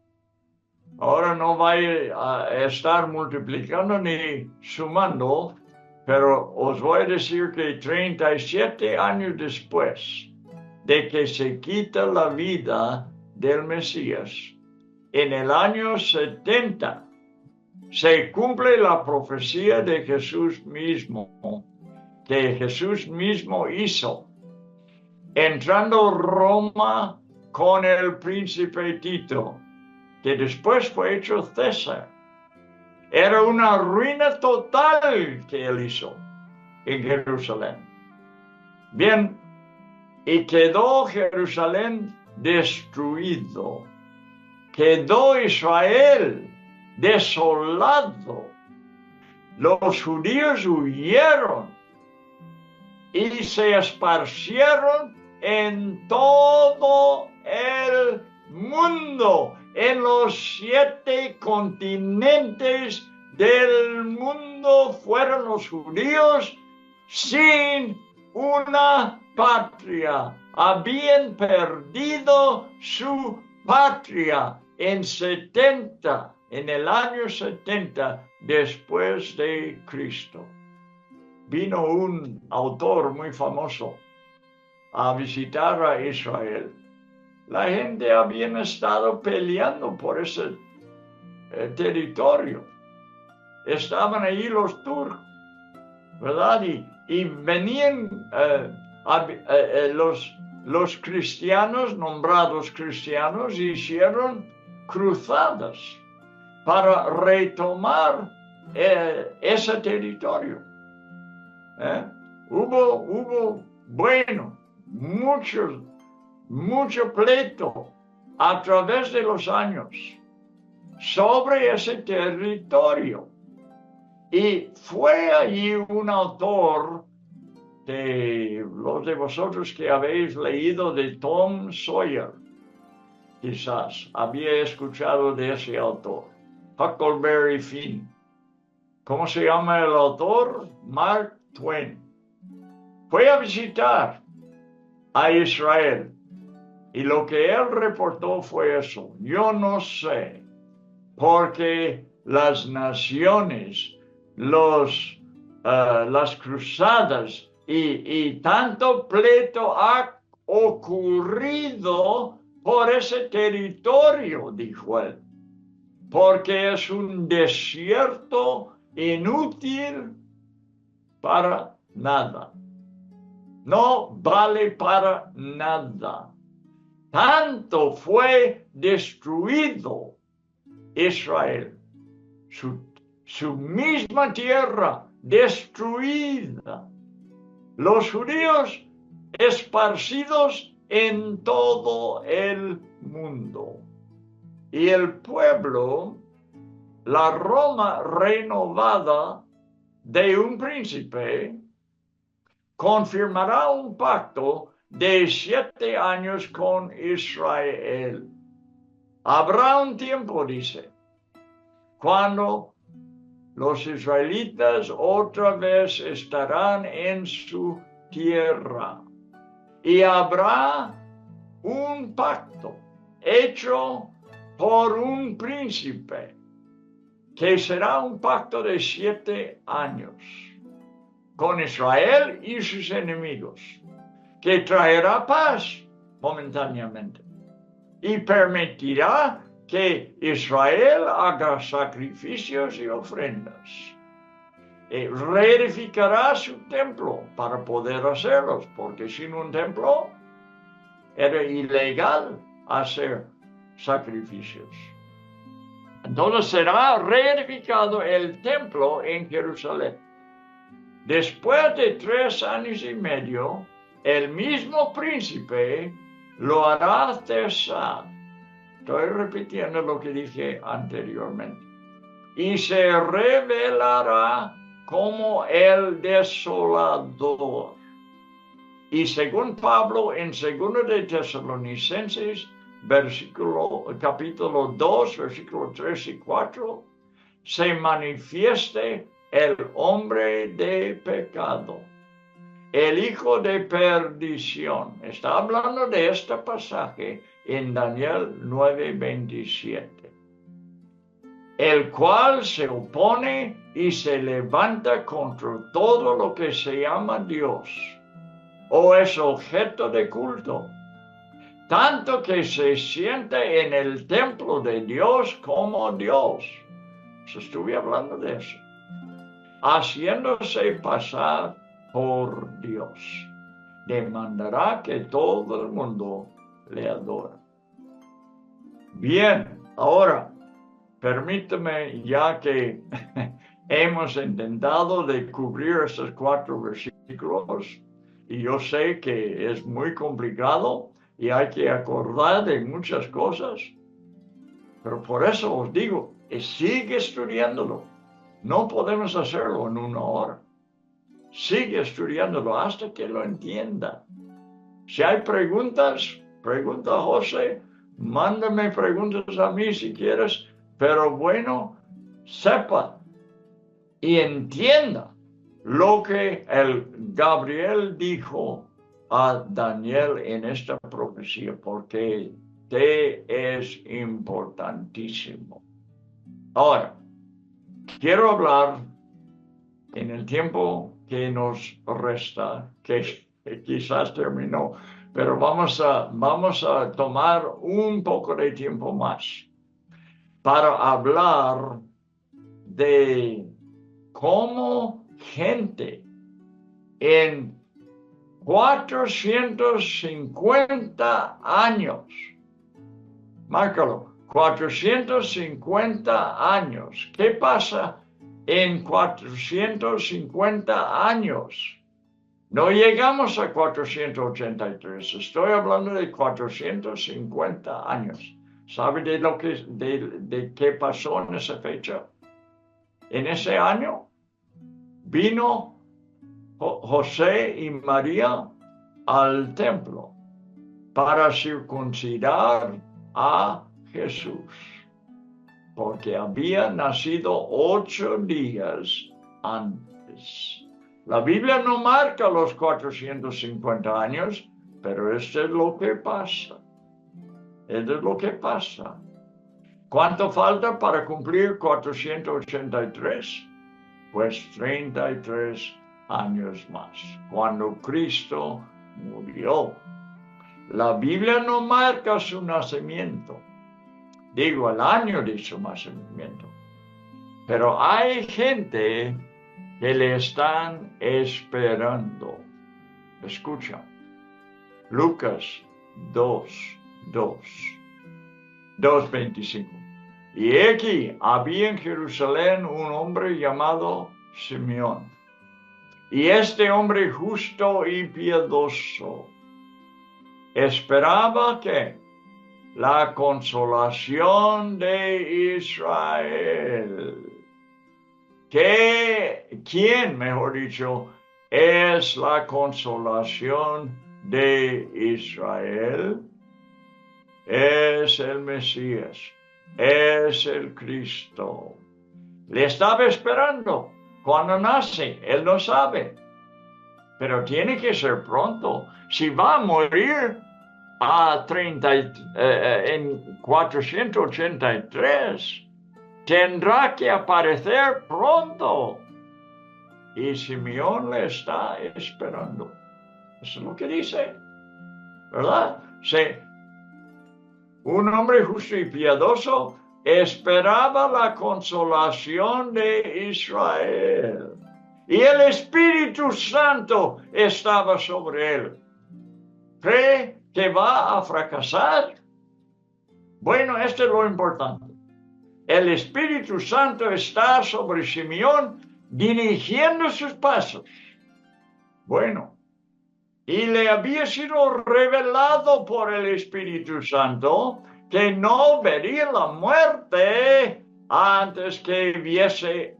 Ahora no vaya a estar multiplicando ni sumando, pero os voy a decir que 37 años después de que se quita la vida del Mesías, en el año 70, se cumple la profecía de Jesús mismo, que Jesús mismo hizo, entrando Roma con el príncipe Tito, que después fue hecho César. Era una ruina total que él hizo en Jerusalén. Bien, y quedó Jerusalén destruido. Quedó Israel desolado. Los judíos huyeron y se esparcieron en todo el mundo, en los 7 continentes del mundo fueron los judíos sin una patria. Habían perdido su patria en el año 70 después de Cristo. Vino un autor muy famoso a visitar a Israel. La gente había estado peleando por ese territorio. Estaban allí los turcos, ¿verdad? Y venían los cristianos, nombrados cristianos, hicieron cruzadas para retomar ese territorio. Hubo, mucho pleito a través de los años sobre ese territorio. Y fue allí un autor de los de vosotros que habéis leído de Tom Sawyer, quizás había escuchado de ese autor, Huckleberry Finn. ¿Cómo se llama el autor? Mark Twain. Fue a visitar a Israel y lo que él reportó fue eso. Yo no sé, porque las naciones, las cruzadas y tanto pleito ha ocurrido por ese territorio, dijo él, porque es un desierto inútil para nada. No vale para nada. Tanto fue destruido Israel, su misma tierra destruida. Los judíos esparcidos en todo el mundo. Y el pueblo, la Roma renovada de un príncipe, confirmará un pacto de 7 años con Israel. Habrá un tiempo, dice, cuando los israelitas otra vez estarán en su tierra y habrá un pacto hecho por un príncipe que será un pacto de 7 años con Israel y sus enemigos, que traerá paz momentáneamente y permitirá que Israel haga sacrificios y ofrendas. Reedificará su templo para poder hacerlos, porque sin un templo era ilegal hacer sacrificios. Entonces será reedificado el templo en Jerusalén. Después de 3 años y medio, el mismo príncipe lo hará cesar. Estoy repitiendo lo que dije anteriormente. Y se revelará como el desolador. Y según Pablo en 2 de Tesalonicenses, capítulo 2, versículos 3 y 4, se manifieste el hombre de pecado, el hijo de perdición. Está hablando de este pasaje en Daniel 9:27. el cual se opone y se levanta contra todo lo que se llama Dios o es objeto de culto, tanto que se siente en el templo de Dios como Dios. Estuve hablando de eso. Haciéndose pasar por Dios, demandará que todo el mundo le adore. Bien, ahora, permítame, ya que hemos intentado de cubrir estos 4 versículos, y yo sé que es muy complicado y hay que acordar de muchas cosas, pero por eso os digo, sigue estudiándolo. No podemos hacerlo en 1 hora. Sigue estudiándolo hasta que lo entienda. Si hay preguntas, pregunta a José, mándame preguntas a mí si quieres, pero bueno, sepa y entienda lo que el Gabriel dijo a Daniel en esta profecía, porque te es importantísimo. Ahora, quiero hablar en el tiempo que nos resta, que quizás terminó, pero vamos a tomar un poco de tiempo más para hablar de cómo gente en 450 años, márcalo, 450 años. ¿Qué pasa en 450 años? No llegamos a 483, estoy hablando de 450 años. ¿Sabe de qué pasó en esa fecha? En ese año vino José y María al templo para circuncidar a Jesús, porque había nacido 8 días antes. La Biblia no marca los 450 años, pero esto es lo que pasa. Esto es lo que pasa. ¿Cuánto falta para cumplir 483? Pues 33 años más, cuando Cristo murió. La Biblia no marca su nacimiento, digo el año de su nacimiento, pero hay gente que le están esperando. Escucha, Lucas 2:25. Y aquí había en Jerusalén un hombre llamado Simeón. Y este hombre justo y piadoso esperaba que la consolación de Israel. ¿Quién, mejor dicho, es la consolación de Israel? Es el Mesías, es el Cristo. Le estaba esperando. Cuando nace, él no sabe, pero tiene que ser pronto. Si va a morir en 483, tendrá que aparecer pronto. Y Simeón le está esperando. Eso es lo que dice, ¿verdad? Sí. Un hombre justo y piadoso esperaba la consolación de Israel. Y el Espíritu Santo estaba sobre él. ¿Cree que va a fracasar? Bueno, esto es lo importante. El Espíritu Santo está sobre Simeón dirigiendo sus pasos. Bueno, y le había sido revelado por el Espíritu Santo que no vería la muerte antes que viese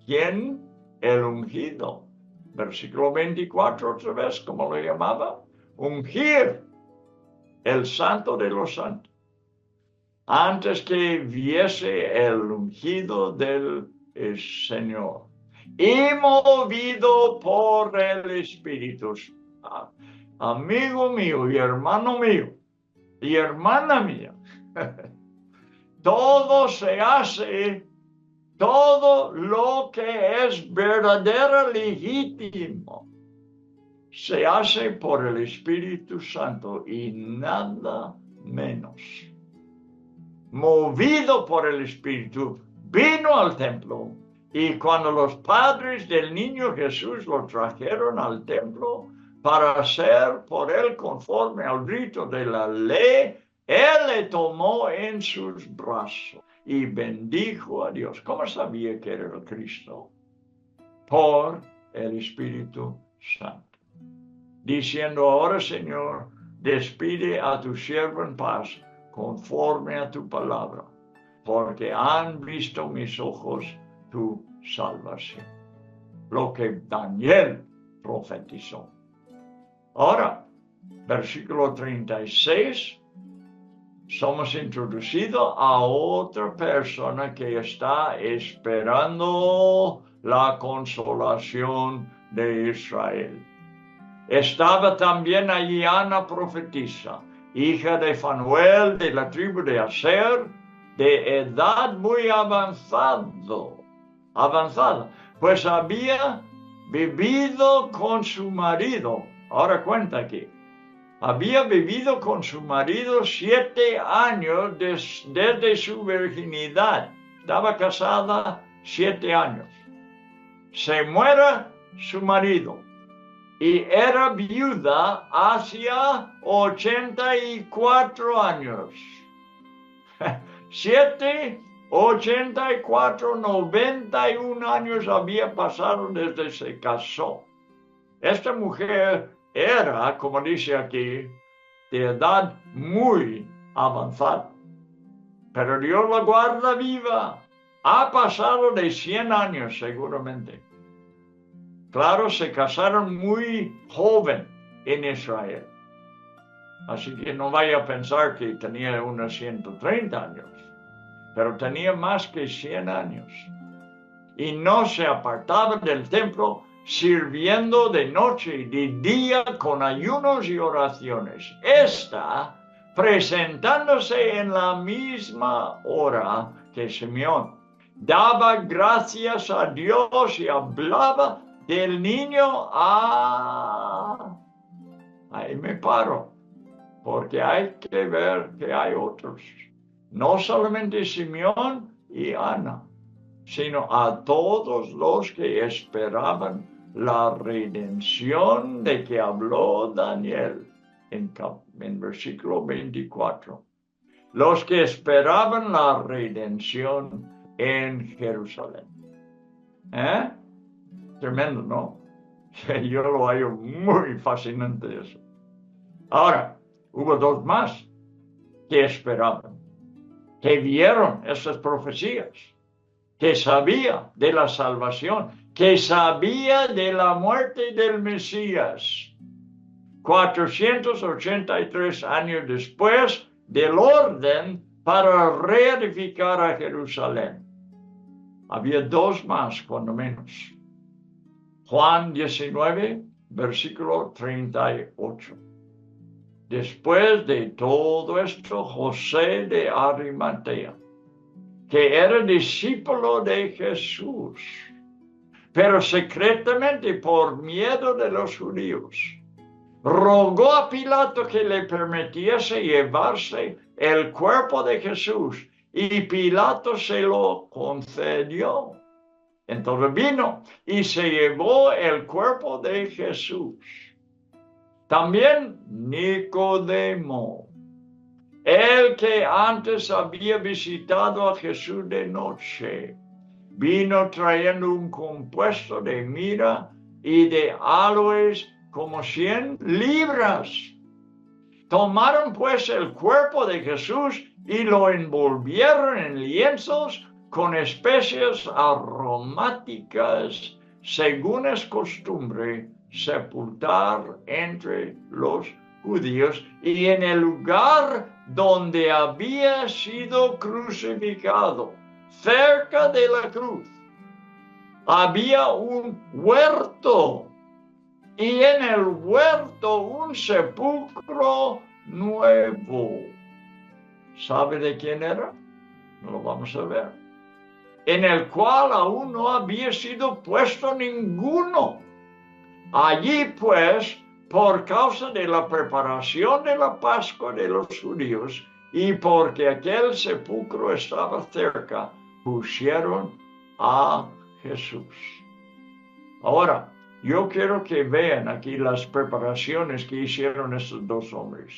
¿quién? El ungido. Versículo 24 otra vez, como lo llamaba, ungir el santo de los santos. Antes que viese el ungido del Señor. Y movido por el Espíritu. Amigo mío y hermano mío y hermana mía, todo se hace, todo lo que es verdadero, legítimo, se hace por el Espíritu Santo y nada menos. Movido por el Espíritu, vino al templo, y cuando los padres del niño Jesús lo trajeron al templo para hacer por él conforme al rito de la ley, él le tomó en sus brazos y bendijo a Dios. ¿Cómo sabía que era el Cristo? Por el Espíritu Santo. Diciendo: ahora, Señor, despide a tu siervo en paz, conforme a tu palabra, porque han visto mis ojos tu salvación. Lo que Daniel profetizó. Ahora, versículo 36, somos introducidos a otra persona que está esperando la consolación de Israel. Estaba también allí Ana profetisa, hija de Fanuel de la tribu de Aser, de edad muy avanzada, pues había vivido con su marido. Ahora cuenta aquí. Había vivido con su marido 7 años desde su virginidad. Estaba casada 7 años. Se muere su marido y era viuda hacia 84 años. 7, 84, 91 años había pasado desde que se casó. Esta mujer era, como dice aquí, de edad muy avanzada. Pero Dios la guarda viva. Ha pasado de 100 años seguramente. Claro, se casaron muy joven en Israel. Así que no vaya a pensar que tenía unos 130 años. Pero tenía más que 100 años. Y no se apartaba del templo, sirviendo de noche y de día con ayunos y oraciones. Esta presentándose en la misma hora que Simeón. Daba gracias a Dios y hablaba del niño. Ahí me paro, porque hay que ver que hay otros. No solamente Simeón y Ana, sino a todos los que esperaban la redención de que habló Daniel en versículo 24. Los que esperaban la redención en Jerusalén. Tremendo, ¿no? Yo lo hallo muy fascinante eso. Ahora, hubo 2 más que esperaban, que vieron esas profecías, que sabía de la salvación, que sabía de la muerte del Mesías. 483 años después del orden para reedificar a Jerusalén. Había 2 más, cuando menos. Juan 19, versículo 38. Después de todo esto, José de Arimatea, que era discípulo de Jesús, pero secretamente por miedo de los judíos, rogó a Pilato que le permitiese llevarse el cuerpo de Jesús, y Pilato se lo concedió. Entonces vino y se llevó el cuerpo de Jesús. También Nicodemo, el que antes había visitado a Jesús de noche, vino trayendo un compuesto de mirra y de aloes como 100 libras. Tomaron pues el cuerpo de Jesús y lo envolvieron en lienzos con especias aromáticas, según es costumbre sepultar entre los judíos, y en el lugar donde había sido crucificado, cerca de la cruz, había un huerto, y en el huerto un sepulcro nuevo. ¿Sabe de quién era? lo vamos a ver, en el cual aún no había sido puesto ninguno. Allí pues, por causa de la preparación de la Pascua de los judíos y porque aquel sepulcro estaba cerca, pusieron a Jesús. Ahora, yo quiero que vean aquí las preparaciones que hicieron estos dos hombres.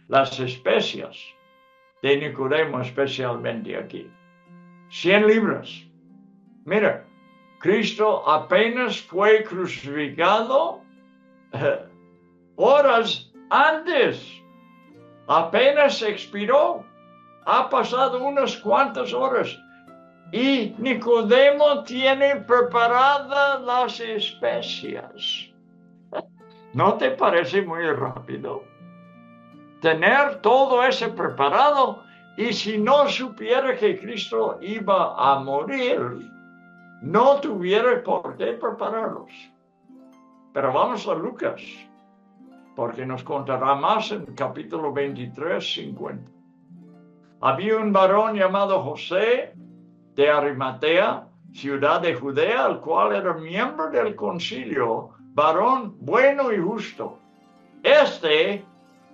Las especias de Nicodemo especialmente aquí. 100 libras. Mira, Cristo apenas fue crucificado horas antes. Apenas expiró. Ha pasado unas cuantas horas. Y Nicodemo tiene preparadas las especias. ¿No te parece muy rápido? Tener todo eso preparado, y si no supiera que Cristo iba a morir, no tuviera por qué prepararlos. Pero vamos a Lucas, porque nos contará más en capítulo 23, 50. Había un varón llamado José de Arimatea, ciudad de Judea, el cual era miembro del concilio, varón bueno y justo.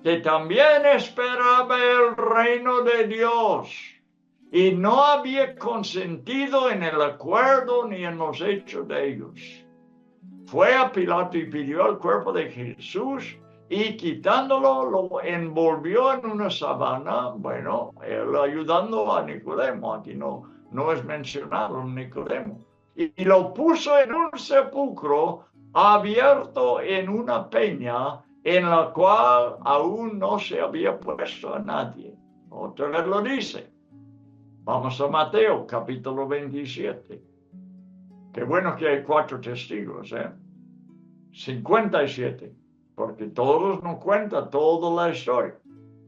Que también esperaba el reino de Dios y no había consentido en el acuerdo ni en los hechos de ellos. Fue a Pilato y pidió el cuerpo de Jesús y quitándolo lo envolvió en una sábana. Bueno, él ayudando a Nicodemo, aquí no es mencionado Nicodemo. Y lo puso en un sepulcro abierto en una peña en la cual aún no se había puesto a nadie. Otra vez lo dice. Vamos a Mateo, capítulo 27. Qué bueno que hay 4 testigos, 57, porque todos no cuentan toda la historia.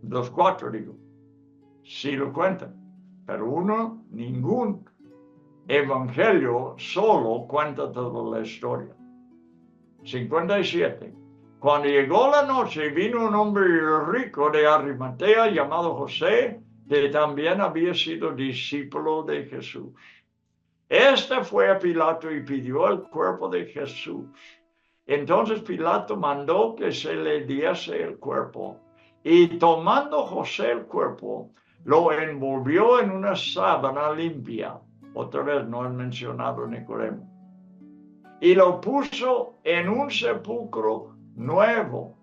Los 4, digo. Sí lo cuentan, pero ningún evangelio solo cuenta toda la historia. 57. Cuando llegó la noche, vino un hombre rico de Arimatea llamado José, que también había sido discípulo de Jesús. Este fue a Pilato y pidió el cuerpo de Jesús. Entonces Pilato mandó que se le diese el cuerpo. Y tomando José el cuerpo, lo envolvió en una sábana limpia. Otra vez no es mencionado Nicodemo. Y lo puso en un sepulcro nuevo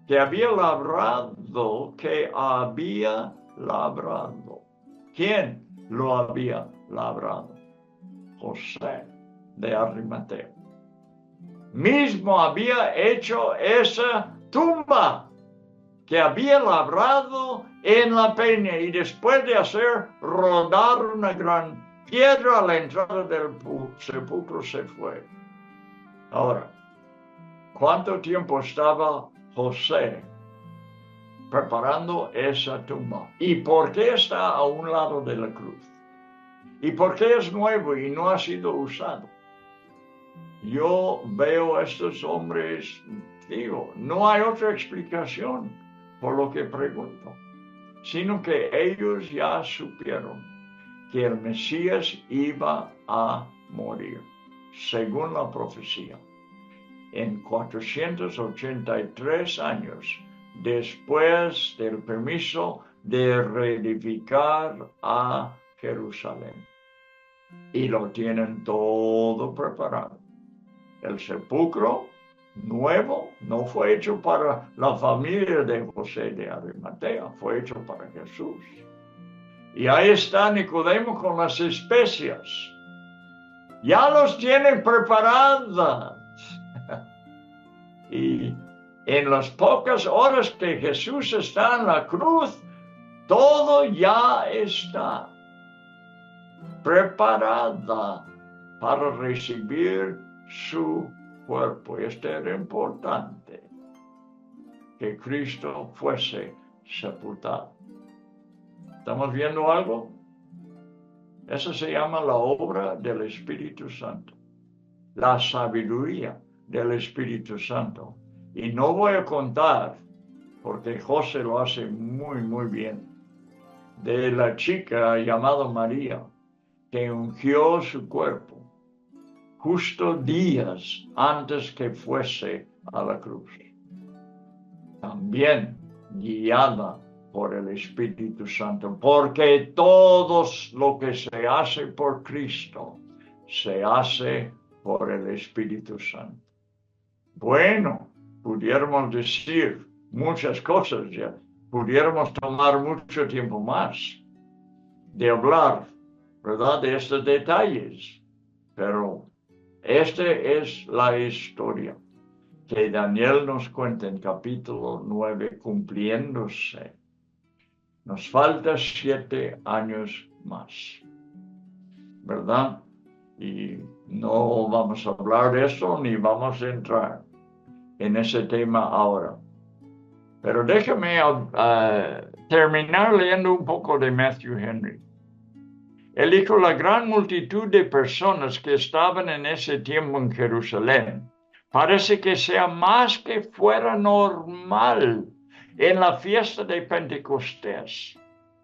que había labrado. ¿Quién lo había labrado? José de Arimatea. Mismo había hecho esa tumba que había labrado en la peña y después de hacer rodar una gran piedra a la entrada del sepulcro se fue. Ahora, ¿cuánto tiempo estaba José preparando esa tumba? ¿Y por qué está a un lado de la cruz? ¿Y por qué es nuevo y no ha sido usado? Yo veo a estos hombres, digo, no hay otra explicación por lo que pregunto, sino que ellos ya supieron que el Mesías iba a morir, según la profecía, en 483 años después del permiso de reedificar a Jerusalén. Y lo tienen todo preparado. El sepulcro nuevo no fue hecho para la familia de José de Arimatea, fue hecho para Jesús. Y ahí está Nicodemo con las especias. Ya los tienen preparadas. Y en las pocas horas que Jesús está en la cruz, todo ya está preparada para recibir su cuerpo. Y esto era importante, que Cristo fuese sepultado. ¿Estamos viendo algo? Eso se llama la obra del Espíritu Santo, la sabiduría del Espíritu Santo. Y no voy a contar, porque José lo hace muy, muy bien. de la chica llamada María, que ungió su cuerpo justo días antes que fuese a la cruz. También guiada por el Espíritu Santo, porque todo lo que se hace por Cristo se hace por el Espíritu Santo. Bueno, pudiéramos decir muchas cosas ya, pudiéramos tomar mucho tiempo más de hablar, ¿verdad?, de estos detalles, pero esta es la historia que Daniel nos cuenta en capítulo 9, cumpliéndose. Nos falta 7 años más, ¿verdad? Y no vamos a hablar de eso ni vamos a entrar en ese tema ahora. Pero déjame terminar leyendo un poco de Matthew Henry. Él dijo: la gran multitud de personas que estaban en ese tiempo en Jerusalén parece que sea más que fuera normal en la fiesta de Pentecostés.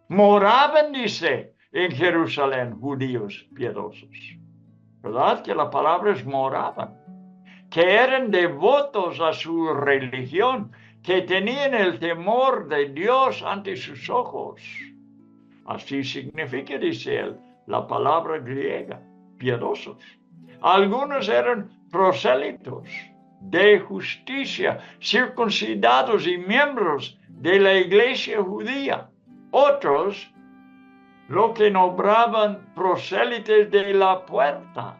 Moraban, dice, en Jerusalén judíos piadosos. ¿Verdad? Que la palabra es moraban. Que eran devotos a su religión, que tenían el temor de Dios ante sus ojos. Así significa, dice él, la palabra griega, piadosos. Algunos eran prosélitos de justicia, circuncidados y miembros de la iglesia judía. Otros, lo que nombraban prosélites de la puerta,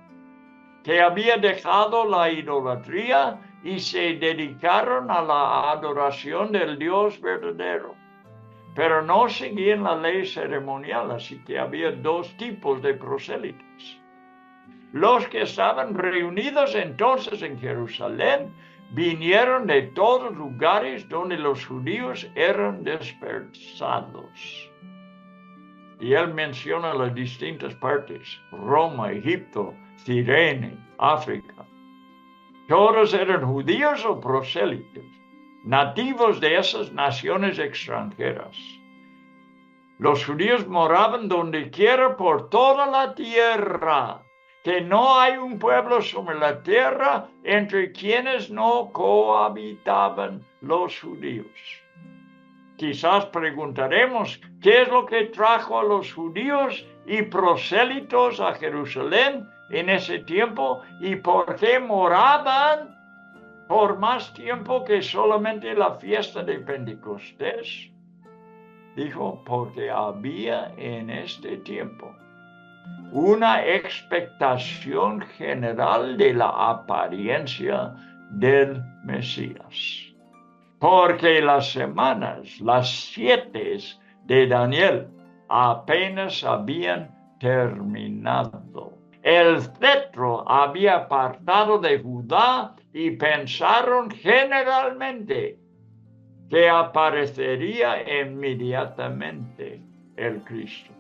que había dejado la idolatría y se dedicaron a la adoración del Dios verdadero. Pero no seguían la ley ceremonial, así que había 2 tipos de prosélites. Los que estaban reunidos entonces en Jerusalén vinieron de todos lugares donde los judíos eran dispersados. Y él menciona las distintas partes: Roma, Egipto, Cirene, África. Todos eran judíos o prosélitos, nativos de esas naciones extranjeras. Los judíos moraban donde quiera por toda la tierra, que no hay un pueblo sobre la tierra entre quienes no cohabitaban los judíos. Quizás preguntaremos qué es lo que trajo a los judíos y prosélitos a Jerusalén en ese tiempo y por qué moraban por más tiempo que solamente la fiesta de Pentecostés. Dijo: porque había en este tiempo una expectación general de la apariencia del Mesías. Porque las semanas, las 7 de Daniel, apenas habían terminado. El cetro había apartado de Judá y pensaron generalmente que aparecería inmediatamente el Cristo.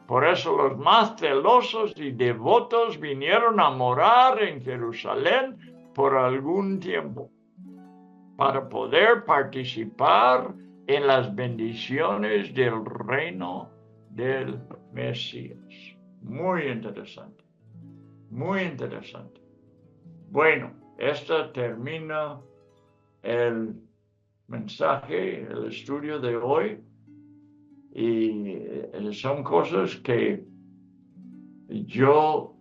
Por eso los más celosos y devotos vinieron a morar en Jerusalén por algún tiempo, para poder participar en las bendiciones del reino del Mesías. Muy interesante, muy interesante. Bueno, esta termina el mensaje, el estudio de hoy, y son cosas que yo,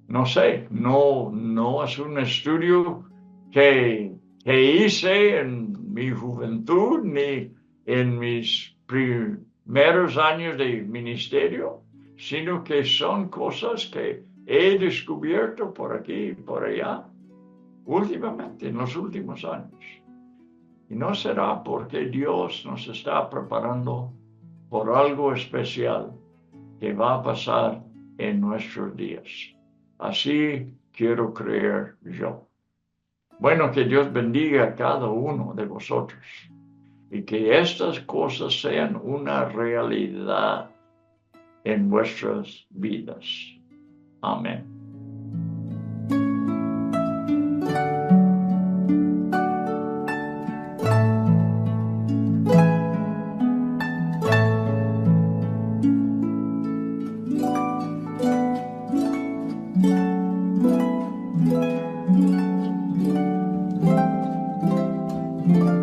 no sé, no es un estudio que hice en mi juventud ni en mis primeros años de ministerio, sino que son cosas que he descubierto por aquí y por allá últimamente, en los últimos años. Y no será porque Dios nos está preparando por algo especial que va a pasar en nuestros días. Así quiero creer yo. Bueno, que Dios bendiga a cada uno de vosotros y que estas cosas sean una realidad en vuestras vidas. Amén. Thank you.